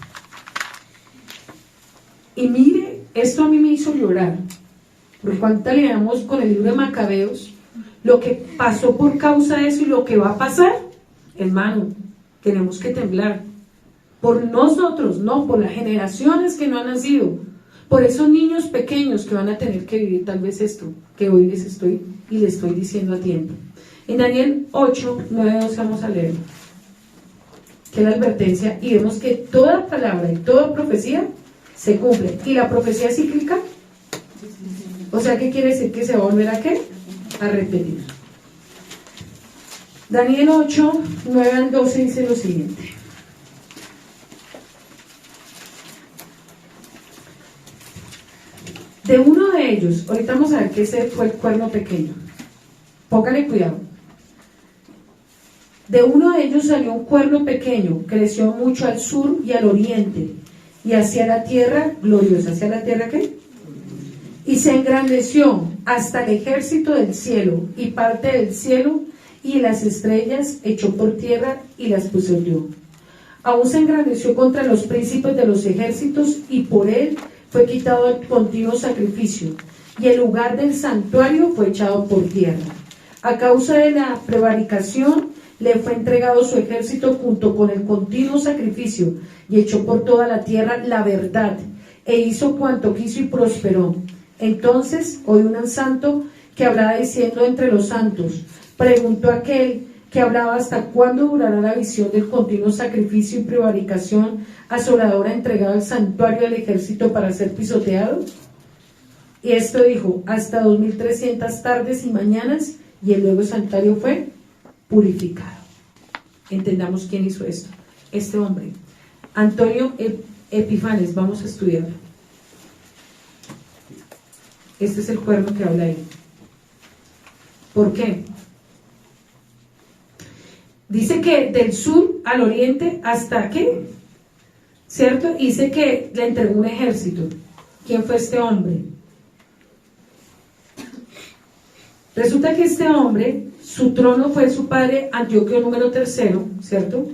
Y mire, esto a mí me hizo llorar. Porque cuando leamos con el libro de Macabeos, lo que pasó por causa de eso y lo que va a pasar, hermano, tenemos que temblar. Por nosotros, no, por las generaciones que no han nacido. Por esos niños pequeños que van a tener que vivir tal vez esto, que hoy les estoy diciendo a tiempo. En Daniel 8, 9, 12 vamos a leer. Que es la advertencia, y vemos que toda palabra y toda profecía se cumple. ¿Y la profecía cíclica? O sea, ¿qué quiere decir? Que se va a volver a ¿qué? A repetir. Daniel 8, 9 al 12 dice lo siguiente. De uno de ellos, ahorita vamos a ver que ese fue el cuerno pequeño. Póngale cuidado. De uno de ellos salió un cuerno pequeño, creció mucho al sur y al oriente, y hacia la tierra gloriosa. ¿Hacia la tierra qué? Y se engrandeció hasta el ejército del cielo, y parte del cielo, y las estrellas echó por tierra y las posesionó. Aún se engrandeció contra los príncipes de los ejércitos, y por él fue quitado el continuo sacrificio, y el lugar del santuario fue echado por tierra. A causa de la prevaricación, le fue entregado su ejército junto con el continuo sacrificio, y echó por toda la tierra la verdad, e hizo cuanto quiso y prosperó. Entonces oí un santo que hablaba diciendo entre los santos, preguntó aquel que hablaba: ¿hasta cuándo durará la visión del continuo sacrificio y prevaricación asoladora entregado al santuario del ejército para ser pisoteado? Y esto dijo: hasta 2300 tardes y mañanas, y el nuevo santuario fue purificado. Entendamos quién hizo esto. Este hombre, Antonio Epifanes, vamos a estudiarlo. Este es el cuerno que habla ahí. ¿Por qué? Dice que del sur al oriente hasta ¿qué? ¿Cierto? Dice que le entregó un ejército. ¿Quién fue este hombre? Resulta que este hombre, su trono fue su padre Antíoco número tercero, ¿cierto?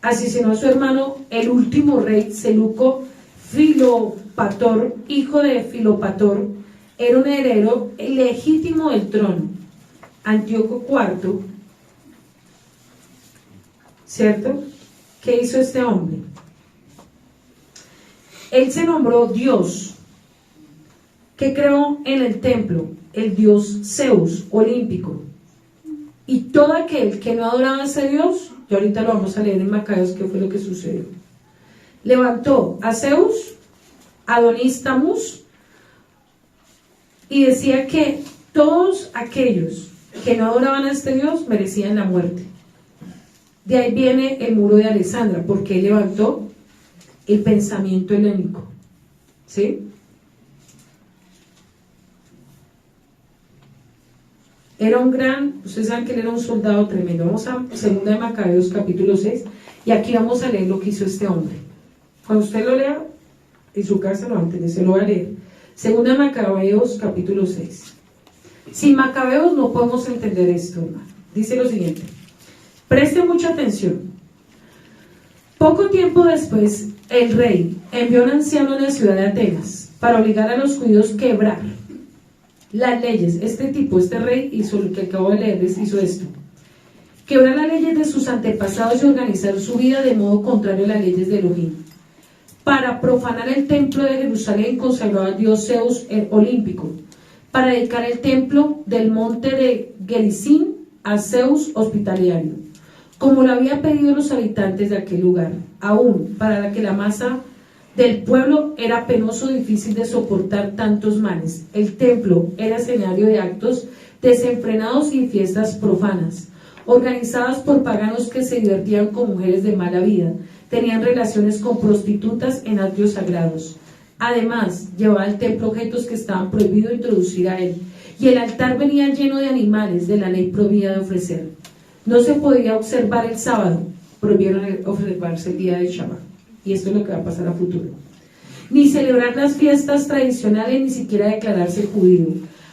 Asesinó a su hermano, el último rey, Seleuco Filopator, hijo de Filopator, era un heredero legítimo del trono. Antíoco IV, ¿cierto? ¿Qué hizo este hombre? Él se nombró Dios, que creó en el templo el dios Zeus olímpico, y todo aquel que no adoraba a ese dios, y ahorita lo vamos a leer en Macabeos qué fue lo que sucedió, levantó a Zeus, Adonis Tamuz, y decía que todos aquellos que no adoraban a este dios merecían la muerte. De ahí viene el muro de Alessandra, porque él levantó el pensamiento helénico, ¿sí? Era un gran, ustedes saben que él era un soldado tremendo. Vamos a 2 de Macabeos capítulo 6 y aquí vamos a leer lo que hizo este hombre. Cuando usted lo lea en su casa, no, antes de se lo va a leer. 2 de Macabeos capítulo 6. Sin Macabeos no podemos entender esto, hermano. Dice lo siguiente, preste mucha atención. Poco tiempo después, el rey envió a un anciano a la ciudad de Atenas para obligar a los judíos a quebrar las leyes. Este rey hizo lo que acabo de leerles, hizo esto: quebrar las leyes de sus antepasados y organizar su vida de modo contrario a las leyes de Elohim, para profanar el templo de Jerusalén consagrado al dios Zeus olímpico, para dedicar el templo del monte de Gerizim a Zeus hospitalario, como lo había pedido los habitantes de aquel lugar, aún para que la masa del pueblo era penoso, difícil de soportar tantos males. El templo era escenario de actos desenfrenados y fiestas profanas, organizadas por paganos que se divertían con mujeres de mala vida, tenían relaciones con prostitutas en atrios sagrados. Además, llevaba al templo objetos que estaban prohibidos introducir a él, y el altar venía lleno de animales de la ley prohibida de ofrecer. No se podía observar el sábado, prohibieron observarse el día de Shabbat. Y esto es lo que va a pasar a futuro. Ni celebrar las fiestas tradicionales, ni siquiera declararse judío.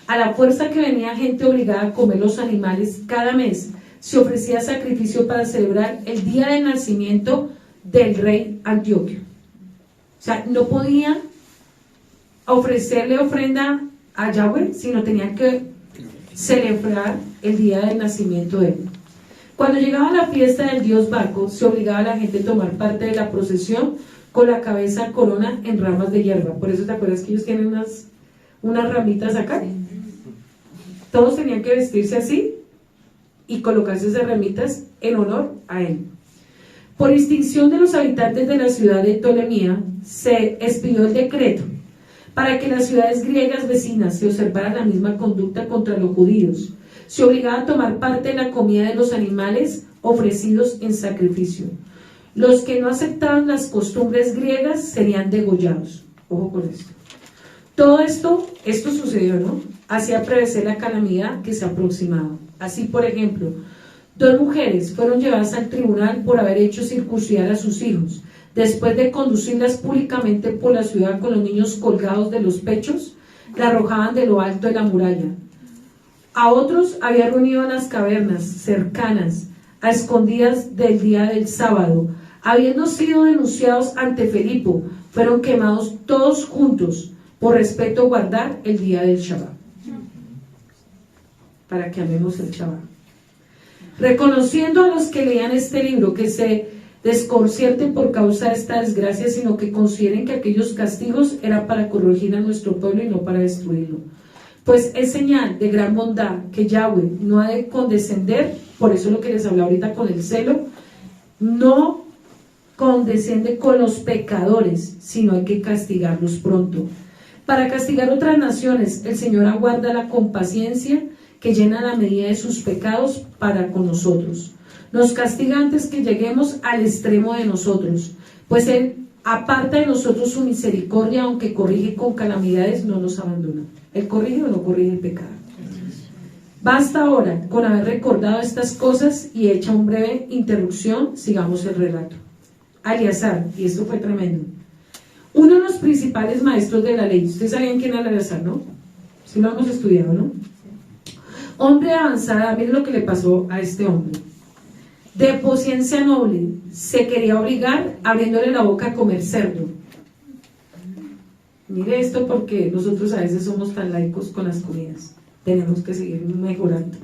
A la fuerza que venía gente obligada a comer los animales, cada mes se ofrecía sacrificio para celebrar el día del nacimiento del rey Antíoco. O sea, no podían ofrecerle ofrenda a Yahweh, sino tenían que celebrar el día del nacimiento de él. Cuando llegaba la fiesta del dios Baco, se obligaba a la gente a tomar parte de la procesión con la cabeza corona en ramas de hierba. Por eso te acuerdas que ellos tienen unas ramitas acá. Todos tenían que vestirse así y colocarse esas ramitas en honor a él. Por distinción de los habitantes de la ciudad de Ptolemaida, se expidió el decreto para que las ciudades griegas vecinas se observaran la misma conducta contra los judíos. Se obligaba a tomar parte en la comida de los animales ofrecidos en sacrificio. Los que no aceptaban las costumbres griegas serían degollados. Ojo con esto. Todo esto sucedió, ¿no? Hacía prever la calamidad que se aproximaba. Así, por ejemplo, 2 mujeres fueron llevadas al tribunal por haber hecho circuncidar a sus hijos. Después de conducirlas públicamente por la ciudad con los niños colgados de los pechos, la arrojaban de lo alto de la muralla. A otros había reunido en las cavernas cercanas, a escondidas del día del sábado. Habiendo sido denunciados ante Filipo, fueron quemados todos juntos, por respeto a guardar el día del Shabbat. Para que amemos el Shabbat. Reconociendo a los que leían este libro que se desconcierten por causa de esta desgracia, sino que consideren que aquellos castigos eran para corregir a nuestro pueblo y no para destruirlo. Pues es señal de gran bondad que Yahweh no ha de condescender, por eso lo que les hablé ahorita con el celo, no condesciende con los pecadores, sino hay que castigarlos pronto. Para castigar otras naciones, el Señor aguarda la compaciencia que llena la medida de sus pecados para con nosotros. Nos castiga antes que lleguemos al extremo de nosotros, pues Él aparta de nosotros su misericordia, aunque corrige con calamidades, no nos abandona. Él corrige o no corrige el pecado. Basta ahora con haber recordado estas cosas y hecha una breve interrupción, sigamos el relato. Eleazar, y esto fue tremendo, uno de los principales maestros de la ley. Ustedes sabían quién era Eleazar, ¿no? Sí lo hemos estudiado, ¿no? Hombre de avanzada, mire lo que le pasó a este hombre. De paciencia noble, se quería obligar abriéndole la boca a comer cerdo. Mire esto porque nosotros a veces somos tan laicos con las comidas. Tenemos que seguir mejorando.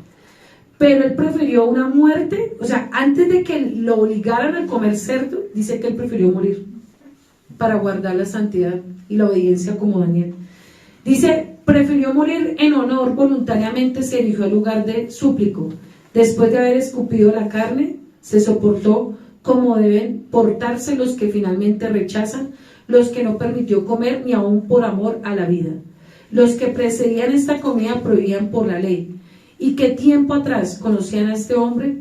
Pero él prefirió una muerte, o sea, antes de que lo obligaran a comer cerdo, dice que él prefirió morir para guardar la santidad y la obediencia como Daniel. Dice, prefirió morir en honor, voluntariamente se dirigió al lugar de súplico. Después de haber escupido la carne, se soportó como deben portarse los que finalmente rechazan, los que no permitió comer ni aun por amor a la vida. Los que precedían esta comida prohibían por la ley, y que tiempo atrás conocían a este hombre,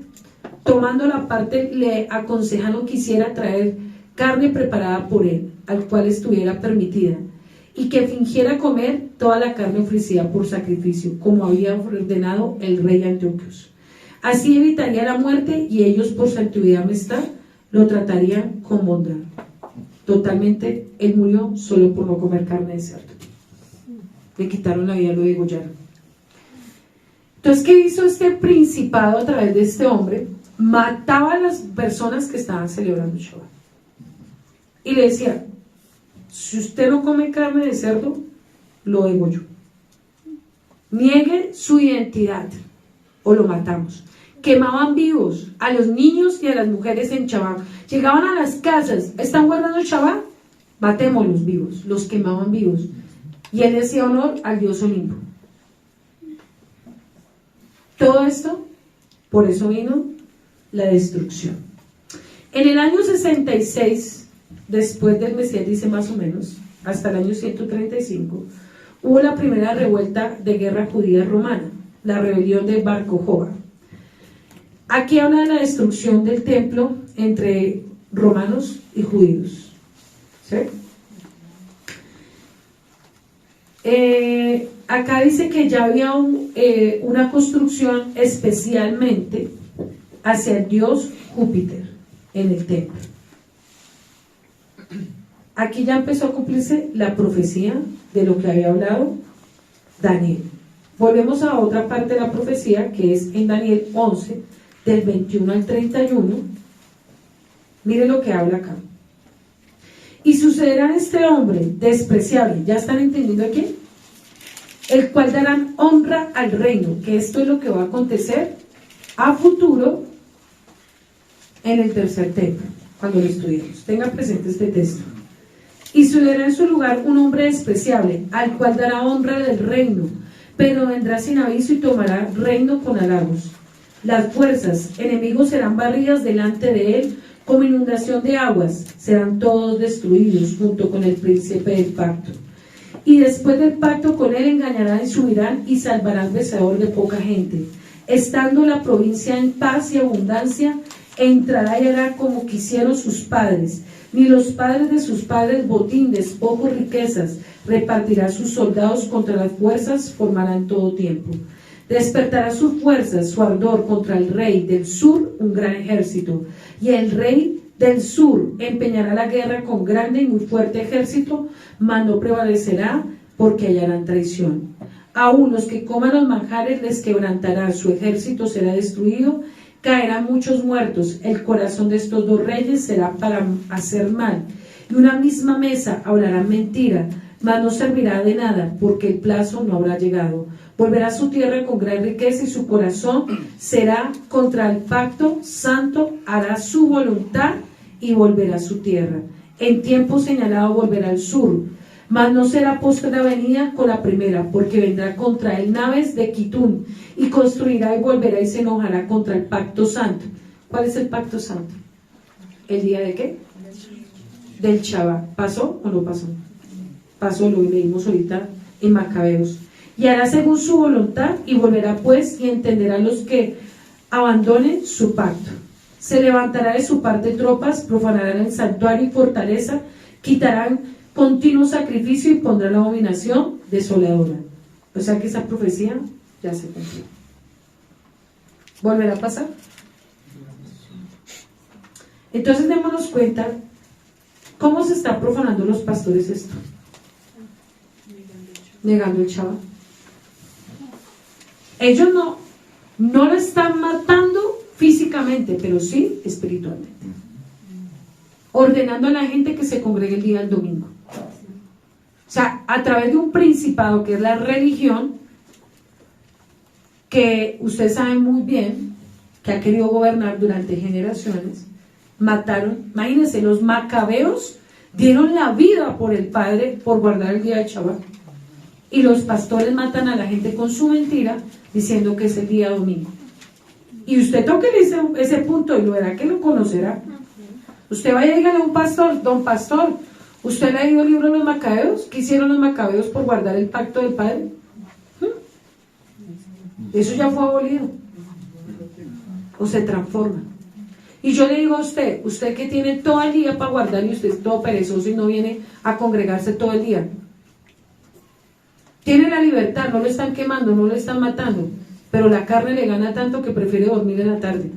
tomando la parte le aconsejaron que hiciera traer carne preparada por él, al cual estuviera permitida, y que fingiera comer toda la carne ofrecida por sacrificio, como había ordenado el rey Antioquíos. Así evitaría la muerte, y ellos por su antigüedad amistad lo tratarían con bondad. Totalmente, él murió solo por no comer carne de cerdo. Le quitaron la vida, lo degollaron. Entonces, ¿qué hizo este principado a través de este hombre? Mataba a las personas que estaban celebrando Shabbat. Y le decía, si usted no come carne de cerdo, lo degollo. Niegue su identidad o lo matamos. Quemaban vivos a los niños y a las mujeres en Shabbat. Llegaban a las casas, ¿están guardando el Shabbat? Matémoslos vivos, los quemaban vivos. Y él decía honor al Dios Olimpo. Todo esto, por eso vino la destrucción. En el año 66, después del Mesías, dice más o menos, hasta el año 135, hubo la primera revuelta de guerra judía romana, la rebelión de Bar Kojova. Aquí habla de la destrucción del templo entre romanos y judíos. ¿Sí? Acá dice que ya había una construcción especialmente hacia el dios Júpiter en el templo. Aquí ya empezó a cumplirse la profecía de lo que había hablado Daniel. Volvemos a otra parte de la profecía que es en Daniel 11, del 21 al 31. Mire lo que habla acá. Y sucederá a este hombre despreciable, ¿ya están entendiendo aquí? El cual darán honra al reino, que esto es lo que va a acontecer a futuro en el tercer templo, cuando lo estudiemos. Tengan presente este texto. Y sucederá en su lugar un hombre despreciable, al cual dará honra del reino, pero vendrá sin aviso y tomará reino con halagos. Las fuerzas, enemigos serán barridas delante de él, como inundación de aguas, serán todos destruidos junto con el príncipe del pacto. Y después del pacto con él engañarán y subirán y salvarán vencedor de poca gente. Estando la provincia en paz y abundancia, entrará y hará como quisieron sus padres, ni los padres de sus padres botín, despojo, riquezas, repartirá sus soldados contra las fuerzas, formará en todo tiempo. Despertará sus fuerzas, su ardor contra el rey del sur, un gran ejército, y el rey del sur empeñará la guerra con grande y muy fuerte ejército, mas no prevalecerá porque hallarán traición. Aún los que coman los manjares les quebrantará, su ejército será destruido, caerán muchos muertos, el corazón de estos dos reyes será para hacer mal, y una misma mesa hablará mentira, mas no servirá de nada, porque el plazo no habrá llegado. Volverá a su tierra con gran riqueza y su corazón será contra el pacto santo, hará su voluntad y volverá a su tierra. En tiempo señalado volverá al sur, mas no será postre venida con la primera, porque vendrá contra él naves de Quitún y construirá y volverá y se enojará contra el pacto santo. ¿Cuál es el pacto santo? ¿El día de qué? Del Shabbat. ¿Pasó o no pasó? Pasó, lo leímos ahorita en Macabeos. Y hará según su voluntad y volverá pues y entenderá los que abandonen su pacto. Se levantará de su parte tropas, profanarán el santuario y fortaleza, quitarán continuo sacrificio y pondrán la abominación desoladora. O sea que esa profecía ya se cumplió. ¿Volverá a pasar? Entonces démonos cuenta cómo se está profanando los pastores esto. Negando el Shabbat. Ellos no lo están matando físicamente, pero sí espiritualmente. Ordenando a la gente que se congregue el día del domingo. O sea, a través de un principado que es la religión, que ustedes saben muy bien, que ha querido gobernar durante generaciones, mataron, imagínense, los macabeos dieron la vida por el Padre por guardar el día de Shabbat. Y los pastores matan a la gente con su mentira, diciendo que es el día domingo. Y usted tóquele ese punto y lo verá que lo conocerá. Usted vaya y dígale a un pastor: don pastor, ¿usted ha leído el libro de los macabeos? ¿Qué hicieron los macabeos por guardar el pacto del Padre? Eso ya fue abolido. O se transforma. Y yo le digo a usted que tiene todo el día para guardar y usted es todo perezoso y no viene a congregarse todo el día. Tiene la libertad, no lo están quemando, no lo están matando, pero la carne le gana tanto que prefiere dormir en la tarde.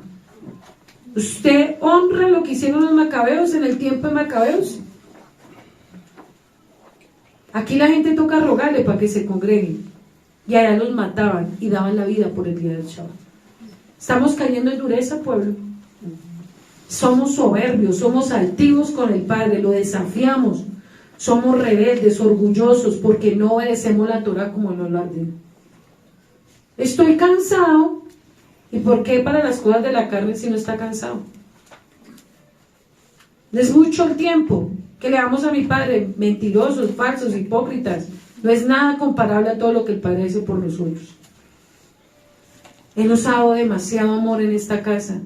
¿Usted honra lo que hicieron los macabeos en el tiempo de macabeos? Aquí la gente toca rogarle para que se congreguen, y allá los mataban y daban la vida por el día del Shabbat. Estamos cayendo en dureza, pueblo. Somos soberbios, somos altivos con el Padre, lo desafiamos. Somos rebeldes, orgullosos, porque no obedecemos la Torah como nos lo ordena. Estoy cansado. ¿Y por qué para las cosas de la carne si no está cansado? Es mucho el tiempo que le damos a mi Padre, mentirosos, falsos, hipócritas. No es nada comparable a todo lo que el Padre hace por nosotros. Él nos ha dado demasiado amor en esta casa.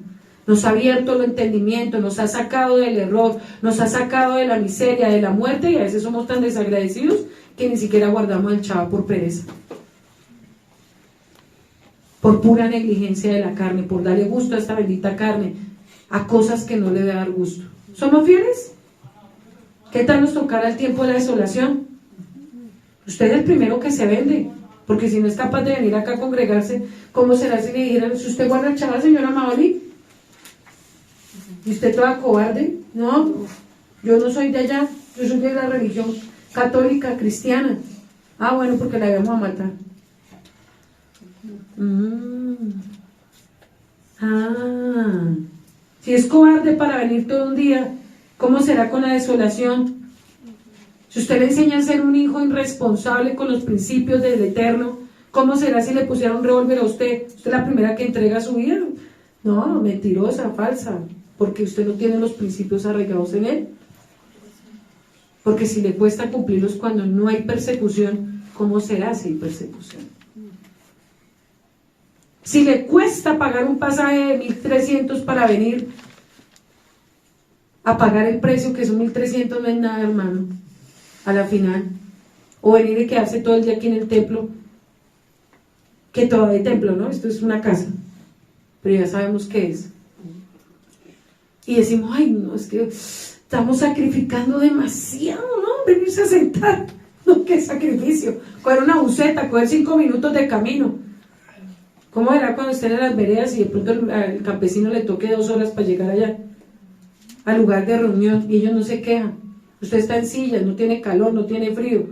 Nos ha abierto el entendimiento, nos ha sacado del error, nos ha sacado de la miseria, de la muerte, y a veces somos tan desagradecidos que ni siquiera guardamos el Shabbat por pereza. Por pura negligencia de la carne, por darle gusto a esta bendita carne, a cosas que no le debe dar gusto. ¿Somos fieles? ¿Qué tal nos tocará el tiempo de la desolación? Usted es el primero que se vende, porque si no es capaz de venir acá a congregarse, ¿cómo será si le dijeran: si usted guarda el Shabbat, señora Maoli? ¿Y usted toda cobarde? No, yo no soy de allá, yo soy de la religión católica, cristiana. Ah, bueno, porque la íbamos a matar. Si es cobarde para venir todo un día, ¿cómo será con la desolación? Si usted le enseña a ser un hijo irresponsable con los principios del Eterno, ¿cómo será si le pusiera un revólver a usted? ¿Usted es la primera que entrega su vida? No, mentirosa, falsa, porque usted no tiene los principios arraigados en él. Porque si le cuesta cumplirlos cuando no hay persecución, ¿cómo será si hay persecución? Si le cuesta pagar un pasaje de 1.300 para venir a pagar el precio, que son 1.300, no es nada, hermano, a la final, o venir y quedarse todo el día aquí en el templo, que todavía hay templo, ¿no? Esto es una casa, pero ya sabemos qué es. Y decimos: ay, no, es que estamos sacrificando demasiado, ¿no? Venirse a sentar, no, qué sacrificio, coger una buceta, coger 5 minutos de camino. ¿Cómo era cuando estén en las veredas y de pronto el campesino le toque 2 horas para llegar allá, al lugar de reunión, y ellos no se quejan? Usted está en sillas, no tiene calor, no tiene frío,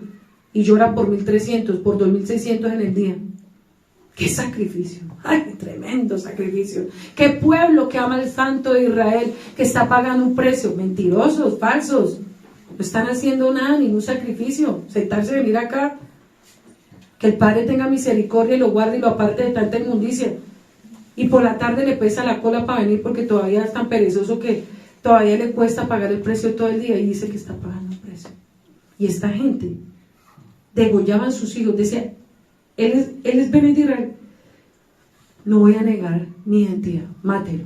y llora por 1.300, por 2.600 en el día. ¡Qué sacrificio! ¡Ay, tremendo sacrificio! ¡Qué pueblo que ama al Santo de Israel, que está pagando un precio! Mentirosos, falsos, no están haciendo nada, ningún sacrificio. Sentarse y venir acá, que el Padre tenga misericordia y lo guarde y lo aparte de tanta inmundicia. Y por la tarde le pesa la cola para venir porque todavía es tan perezoso que todavía le cuesta pagar el precio todo el día, y dice que está pagando un precio. Y esta gente degollaban sus hijos, decía: él es Ben Israel, no voy a negar mi identidad, mátelo.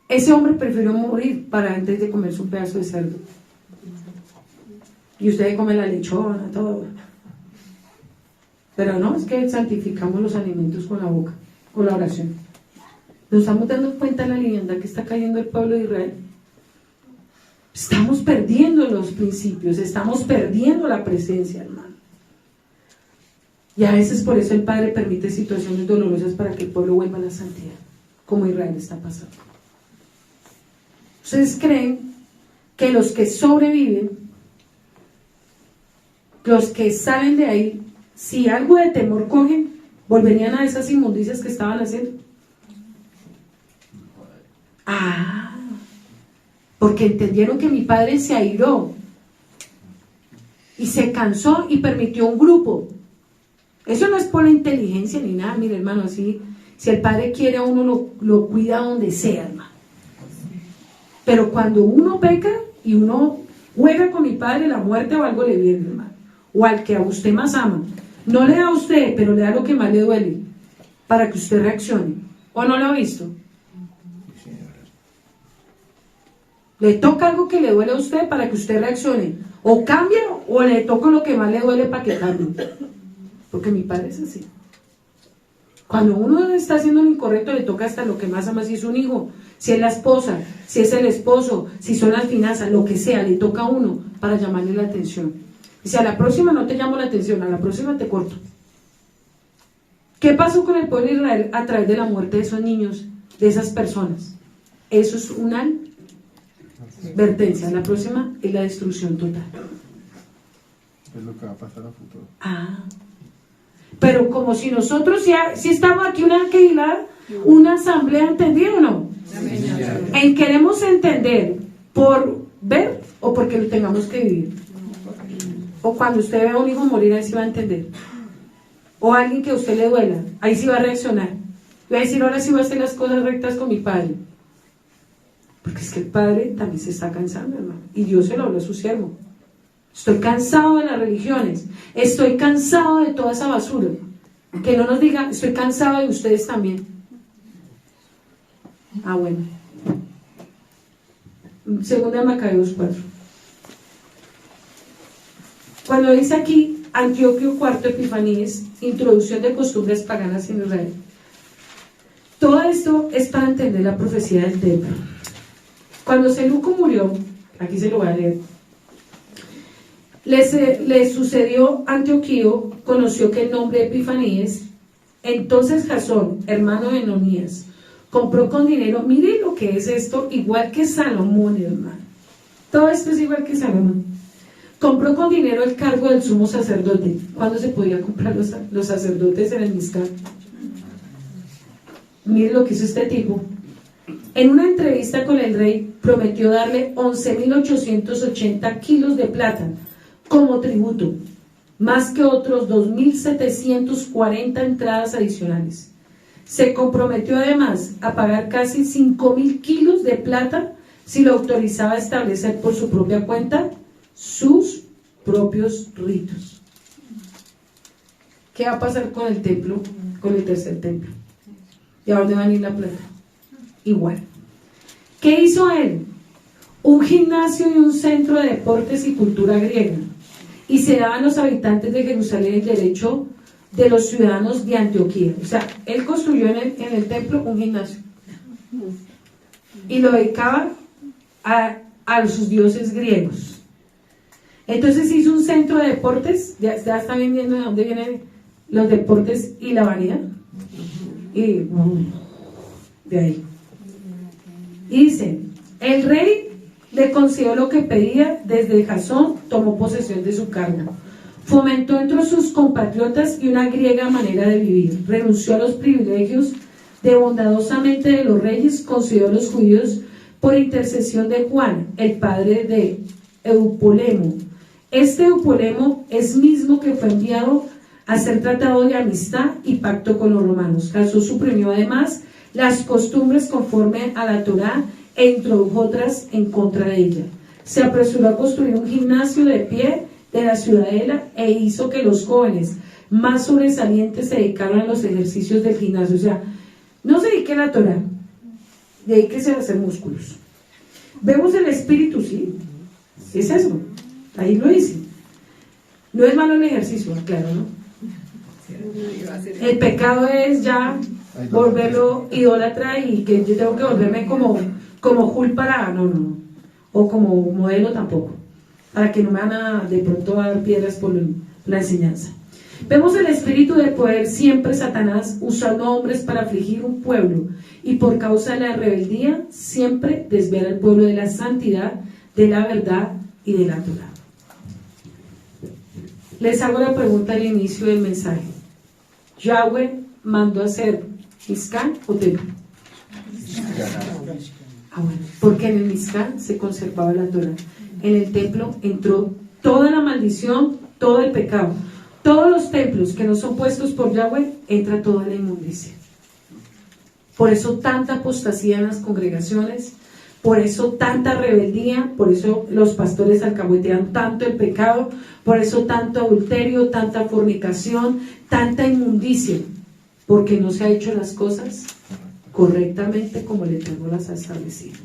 Ese hombre prefirió morir para antes de comerse un pedazo de cerdo. Y ustedes comen la lechona, todo. Pero no, es que santificamos los alimentos con la boca, con la oración. Nos estamos dando cuenta de la liviandad que está cayendo el pueblo de Israel. Estamos perdiendo los principios, estamos perdiendo la presencia, hermano. Y a veces por eso el Padre permite situaciones dolorosas para que el pueblo vuelva a la santidad, como Israel está pasando. ¿Ustedes creen que los que sobreviven, los que salen de ahí, si algo de temor cogen, ¿volverían a esas inmundicias que estaban haciendo? Porque entendieron que mi padre se airó y se cansó y permitió un grupo. Eso no es por la inteligencia ni nada, mire hermano, así, si el padre quiere a uno lo cuida donde sea, hermano. Pero cuando uno peca y uno juega con mi padre, la muerte o algo le viene, hermano, o al que a usted más ama, no le da a usted, pero le da lo que más le duele, para que usted reaccione. ¿O no lo ha visto? Le toca algo que le duele a usted para que usted reaccione, o cambie, o le toca lo que más le duele para que cambie. Porque mi padre es así. Cuando uno está haciendo lo incorrecto, le toca hasta lo que más ama, si es un hijo, si es la esposa, si es el esposo, si son las finanzas, lo que sea, le toca a uno para llamarle la atención. Dice, a la próxima no te llamo la atención, a la próxima te corto. ¿Qué pasó con el pueblo de Israel a través de la muerte de esos niños, de esas personas? Eso es una advertencia. La próxima es la destrucción total. Es lo que va a pasar a futuro. Pero como si nosotros si estamos aquí una asamblea, ¿entendido o no? En queremos entender por ver o porque lo tengamos que vivir. O cuando usted ve a un hijo morir, ahí sí va a entender. O a alguien que a usted le duela, ahí sí va a reaccionar. Va a decir, ahora sí voy a hacer las cosas rectas con mi padre. Porque es que el padre también se está cansando, hermano. Y Dios se lo habló a su siervo. Estoy cansado de las religiones. Estoy cansado de toda esa basura. Que no nos diga, estoy cansado de ustedes también. Bueno. Segunda de Macabeos 4. Cuando dice aquí, Antioquio IV Epifanías, introducción de costumbres paganas en Israel. Todo esto es para entender la profecía del templo. Cuando Seleuco murió, aquí se lo voy a leer, le sucedió Antioquío, conoció que el nombre de Epifanías, entonces Jasón, hermano de Enonías, compró con dinero, mire lo que es esto, igual que Salomón, hermano. Todo esto es igual que Salomón. Compró con dinero el cargo del sumo sacerdote. ¿Cuándo se podía comprar los sacerdotes en el Mizcar? Mire lo que hizo este tipo. En una entrevista con el rey, prometió darle 11.880 kilos de plata como tributo, más que otros 2.740 entradas adicionales. Se comprometió además a pagar casi 5.000 kilos de plata si lo autorizaba a establecer por su propia cuenta sus propios ritos. ¿Qué va a pasar con el templo, con el tercer templo? ¿Y a dónde va a ir la plata? Igual. ¿Qué hizo él? Un gimnasio y un centro de deportes y cultura griega. Y se daban los habitantes de Jerusalén el derecho de los ciudadanos de Antioquía. O sea, él construyó en el templo un gimnasio. Y lo dedicaba a sus dioses griegos. Entonces hizo un centro de deportes. Ya está viendo de dónde vienen los deportes y la vanidad. Y de ahí. Y dice, el rey le concedió lo que pedía, desde Jasón tomó posesión de su cargo. Fomentó entre sus compatriotas y una griega manera de vivir. Renunció a los privilegios de bondadosamente de los reyes, concedió a los judíos por intercesión de Juan, el padre de Eupolemo. Este Eupolemo es mismo que fue enviado a ser tratado de amistad y pacto con los romanos. Jasón suprimió además las costumbres conforme a la Torá e introdujo otras en contra de ella. Se apresuró a construir un gimnasio de pie de la ciudadela e hizo que los jóvenes más sobresalientes se dedicaran a los ejercicios del gimnasio. O sea, no se dediquen a la Torá, dedíquense a hacer músculos. Vemos el espíritu, ¿sí? Es eso, ahí lo dice. No es malo el ejercicio, claro, ¿no? El pecado es ya volverlo idólatra y que yo tengo que volverme como Jul para, no, o como modelo tampoco, para que no me van a de pronto dar piedras por la enseñanza. Vemos el espíritu de poder. Siempre Satanás usando hombres para afligir un pueblo, y por causa de la rebeldía siempre desviar al pueblo de la santidad, de la verdad y de la Torá. Les hago la pregunta al inicio del mensaje: Yahweh mandó hacer Mizcán o templo. Bueno, porque en el Mizcán se conservaba la Torah. En el templo entró toda la maldición, todo el pecado. Todos los templos que no son puestos por Yahweh, entra toda la inmundicia. Por eso tanta apostasía en las congregaciones, por eso tanta rebeldía, por eso los pastores alcahuetean tanto el pecado, por eso tanto adulterio, tanta fornicación, tanta inmundicia, porque no se ha hecho las cosas correctamente como el Eterno las ha establecido.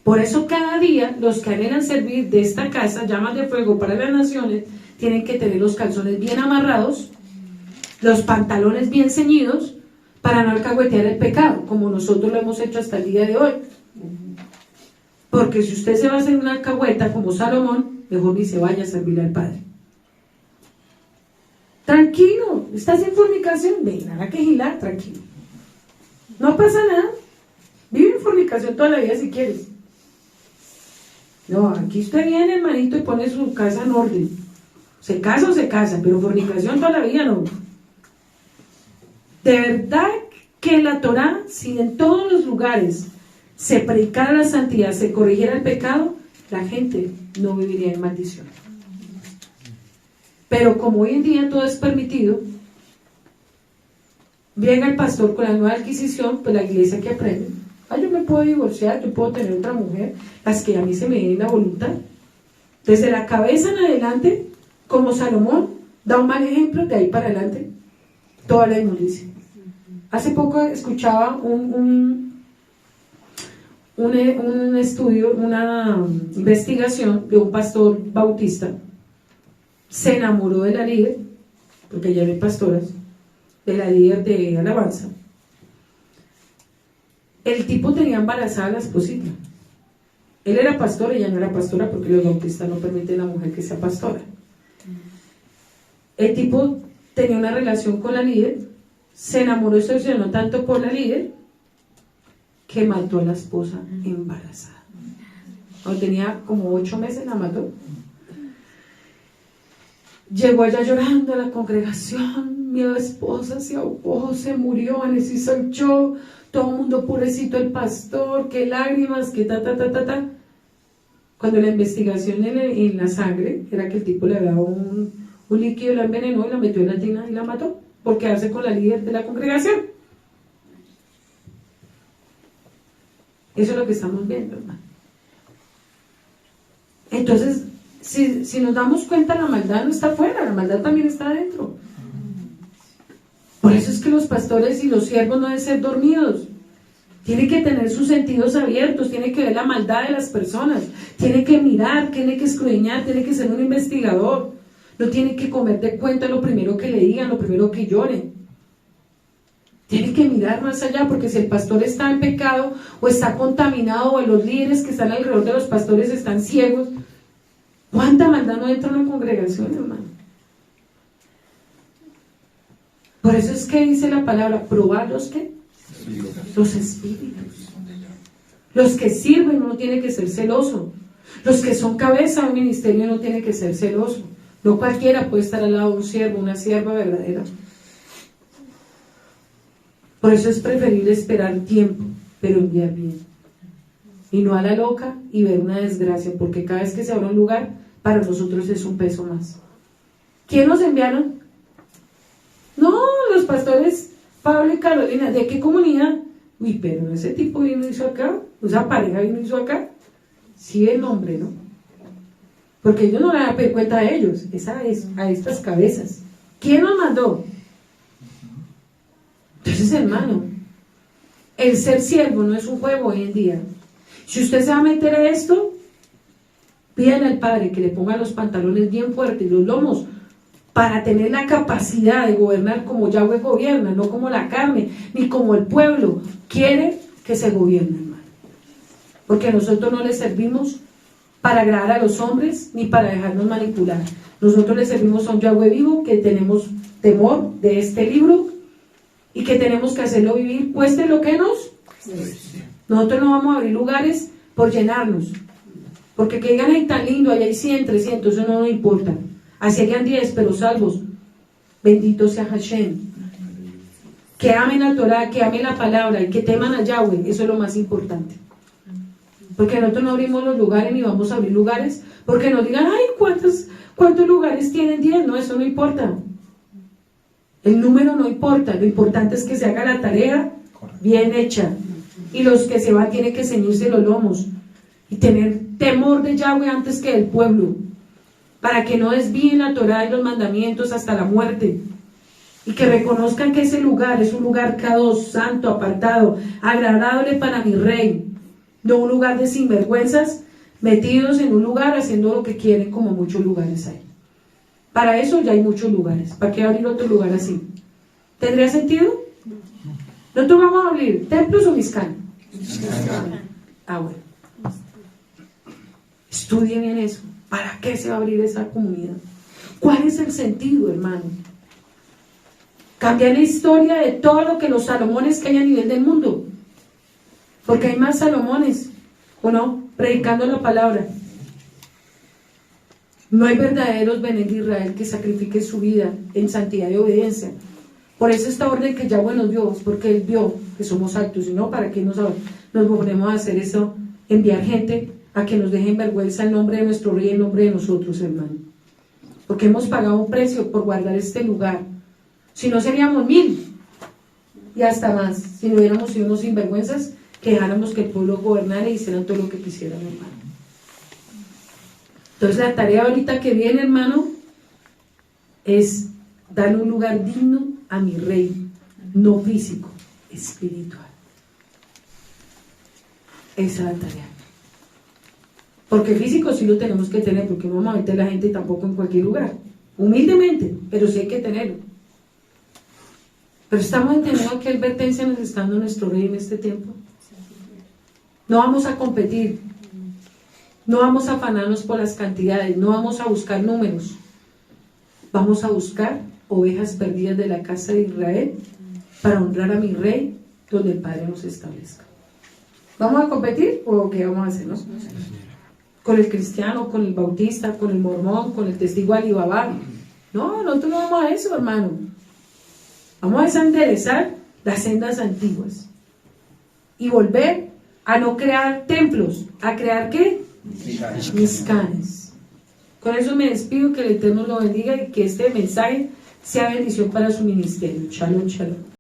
Por eso cada día los que anhelan servir de esta casa, llamas de fuego para las naciones, tienen que tener los calzones bien amarrados, los pantalones bien ceñidos, para no alcahuetear el pecado, como nosotros lo hemos hecho hasta el día de hoy. Porque si usted se va a hacer una alcahueta como Salomón, mejor ni se vaya a servirle al Padre. Tranquilo, estás en fornicación, ven, nada que gilar, tranquilo. No pasa nada. Vive en fornicación toda la vida si quieres. No, aquí usted viene, hermanito, y pone su casa en orden. Se casa o se casa, pero fornicación toda la vida no. De verdad que la Torah, si en todos los lugares se predicara la santidad, se corrigiera el pecado, la gente no viviría en maldición. Pero como hoy en día todo es permitido, llega el pastor con la nueva adquisición, pues la iglesia que aprende, yo me puedo divorciar, yo puedo tener otra mujer, las que a mí se me dé la voluntad. Desde la cabeza en adelante, como Salomón, da un mal ejemplo, de ahí para adelante, toda la inmundicia. Hace poco escuchaba un estudio, una investigación de un pastor bautista. Se enamoró de la líder, porque ya no hay pastoras, de la líder de alabanza. El tipo tenía embarazada a la esposita. Él era pastor, ella no era pastora, porque los bautistas no permiten a la mujer que sea pastora. El tipo tenía una relación con la líder, se enamoró y se obsesionó tanto por la líder que mató a la esposa embarazada. Cuando tenía como 8 meses la mató. Llegó allá llorando a la congregación, mi esposa se ahogó, se murió, anestesió el show, todo el mundo pobrecito, el pastor, qué lágrimas, qué ta. Cuando la investigación en la sangre era que el tipo le había dado un líquido, la envenenó y la metió en la tina y la mató, por quedarse con la líder de la congregación. Eso es lo que estamos viendo, hermano. Entonces, si nos damos cuenta, la maldad no está afuera, la maldad también está adentro. Por eso es que los pastores y los siervos no deben ser dormidos. Tienen que tener sus sentidos abiertos, tienen que ver la maldad de las personas, tienen que mirar, tienen que escudriñar, tienen que ser un investigador. No tienen que comer de cuenta lo primero que le digan, lo primero que lloren. Tienen que mirar más allá, porque si el pastor está en pecado o está contaminado, o los líderes que están alrededor de los pastores están ciegos, ¿cuánta maldad no entra en una congregación, hermano? Por eso es que dice la palabra, probar los que los espíritus. Los que sirven uno tiene que ser celoso. Los que son cabeza de un ministerio uno tiene que ser celoso. No cualquiera puede estar al lado de un siervo, una sierva verdadera. Por eso es preferible esperar tiempo, pero enviar bien. Y no a la loca y ver una desgracia, porque cada vez que se abre un lugar, para nosotros es un peso más. ¿Quién nos enviaron? No, los pastores Pablo y Carolina. ¿De qué comunidad? Uy, pero ese tipo vino y hizo acá, esa pareja vino y hizo acá. Sí, el nombre, ¿no? Porque ellos no le van a pedir cuenta a ellos, esa es a estas cabezas. ¿Quién nos mandó? Entonces, hermano, el ser siervo no es un juego hoy en día. Si usted se va a meter a esto, pídale al Padre que le ponga los pantalones bien fuertes, los lomos, para tener la capacidad de gobernar como Yahweh gobierna, no como la carne, ni como el pueblo quiere que se gobierne, hermano. Porque nosotros no le servimos para agradar a los hombres, ni para dejarnos manipular. Nosotros le servimos a un Yahweh vivo, que tenemos temor de este libro, y que tenemos que hacerlo vivir, cueste lo que nos. Nosotros no vamos a abrir lugares por llenarnos, porque que digan, ay, tan lindo, allá hay 100, 300, eso no nos importa. Así hayan 10, pero salvos Bendito sea Hashem. Que amen a Torah, que amen la palabra y que teman a Yahweh. Eso es lo más importante. Porque nosotros no abrimos los lugares ni vamos a abrir lugares porque nos digan, ay, ¿cuántos lugares tienen? 10. No, eso no importa. El número no importa. Lo importante es que se haga la tarea bien hecha. Y los que se van tienen que ceñirse los lomos y tener temor de Yahweh antes que del pueblo, para que no desvíen la Torah y los mandamientos hasta la muerte, y que reconozcan que ese lugar es un lugar kadosh, santo, apartado, agradable para mi rey, no un lugar de sinvergüenzas metidos en un lugar haciendo lo que quieren, como muchos lugares hay. Para eso ya hay muchos lugares. ¿Para qué abrir otro lugar así? ¿Tendría sentido? Nosotros vamos a abrir templos o Mizcán. Ah, bueno. Estudien bien eso. ¿Para qué se va a abrir esa comunidad? ¿Cuál es el sentido, hermano? Cambiar la historia de todo lo que los Salomones que hay a nivel del mundo. Porque hay más Salomones, ¿o no? Predicando la palabra. No hay verdaderos Bené de Israel que sacrifiquen su vida en santidad y obediencia. Por eso esta orden que Yahweh nos dio, es porque Él vio que somos altos, y no para que nos ponemos a hacer eso, enviar gente a que nos dejen vergüenza en nombre de nuestro rey, en nombre de nosotros, hermano. Porque hemos pagado un precio por guardar este lugar. Si no, seríamos 1000 y hasta más, si no hubiéramos sido unos sinvergüenzas que dejáramos que el pueblo gobernara y hicieran todo lo que quisieran, hermano. Entonces la tarea ahorita que viene, hermano, es darle un lugar digno a mi rey, no físico, espiritual. Esa es la tarea. Porque físico sí lo tenemos que tener, porque no vamos a meter a la gente tampoco en cualquier lugar, humildemente, pero sí hay que tenerlo. Pero estamos entendiendo qué advertencia nos está dando nuestro rey en este tiempo. No vamos a competir, no vamos a afanarnos por las cantidades, no vamos a buscar números, vamos a buscar ovejas perdidas de la casa de Israel para honrar a mi rey donde el Padre nos establezca. ¿Vamos a competir o qué vamos a hacer? ¿No? Con el cristiano, con el bautista, con el mormón, con el testigo alibabá. No, nosotros no vamos a eso, hermano. Vamos a enderezar las sendas antiguas y volver a no crear templos, a crear ¿qué? Mizcanes. Con eso me despido, que el Eterno lo bendiga y que este mensaje sea bendición para su ministerio. Shalom, shalom.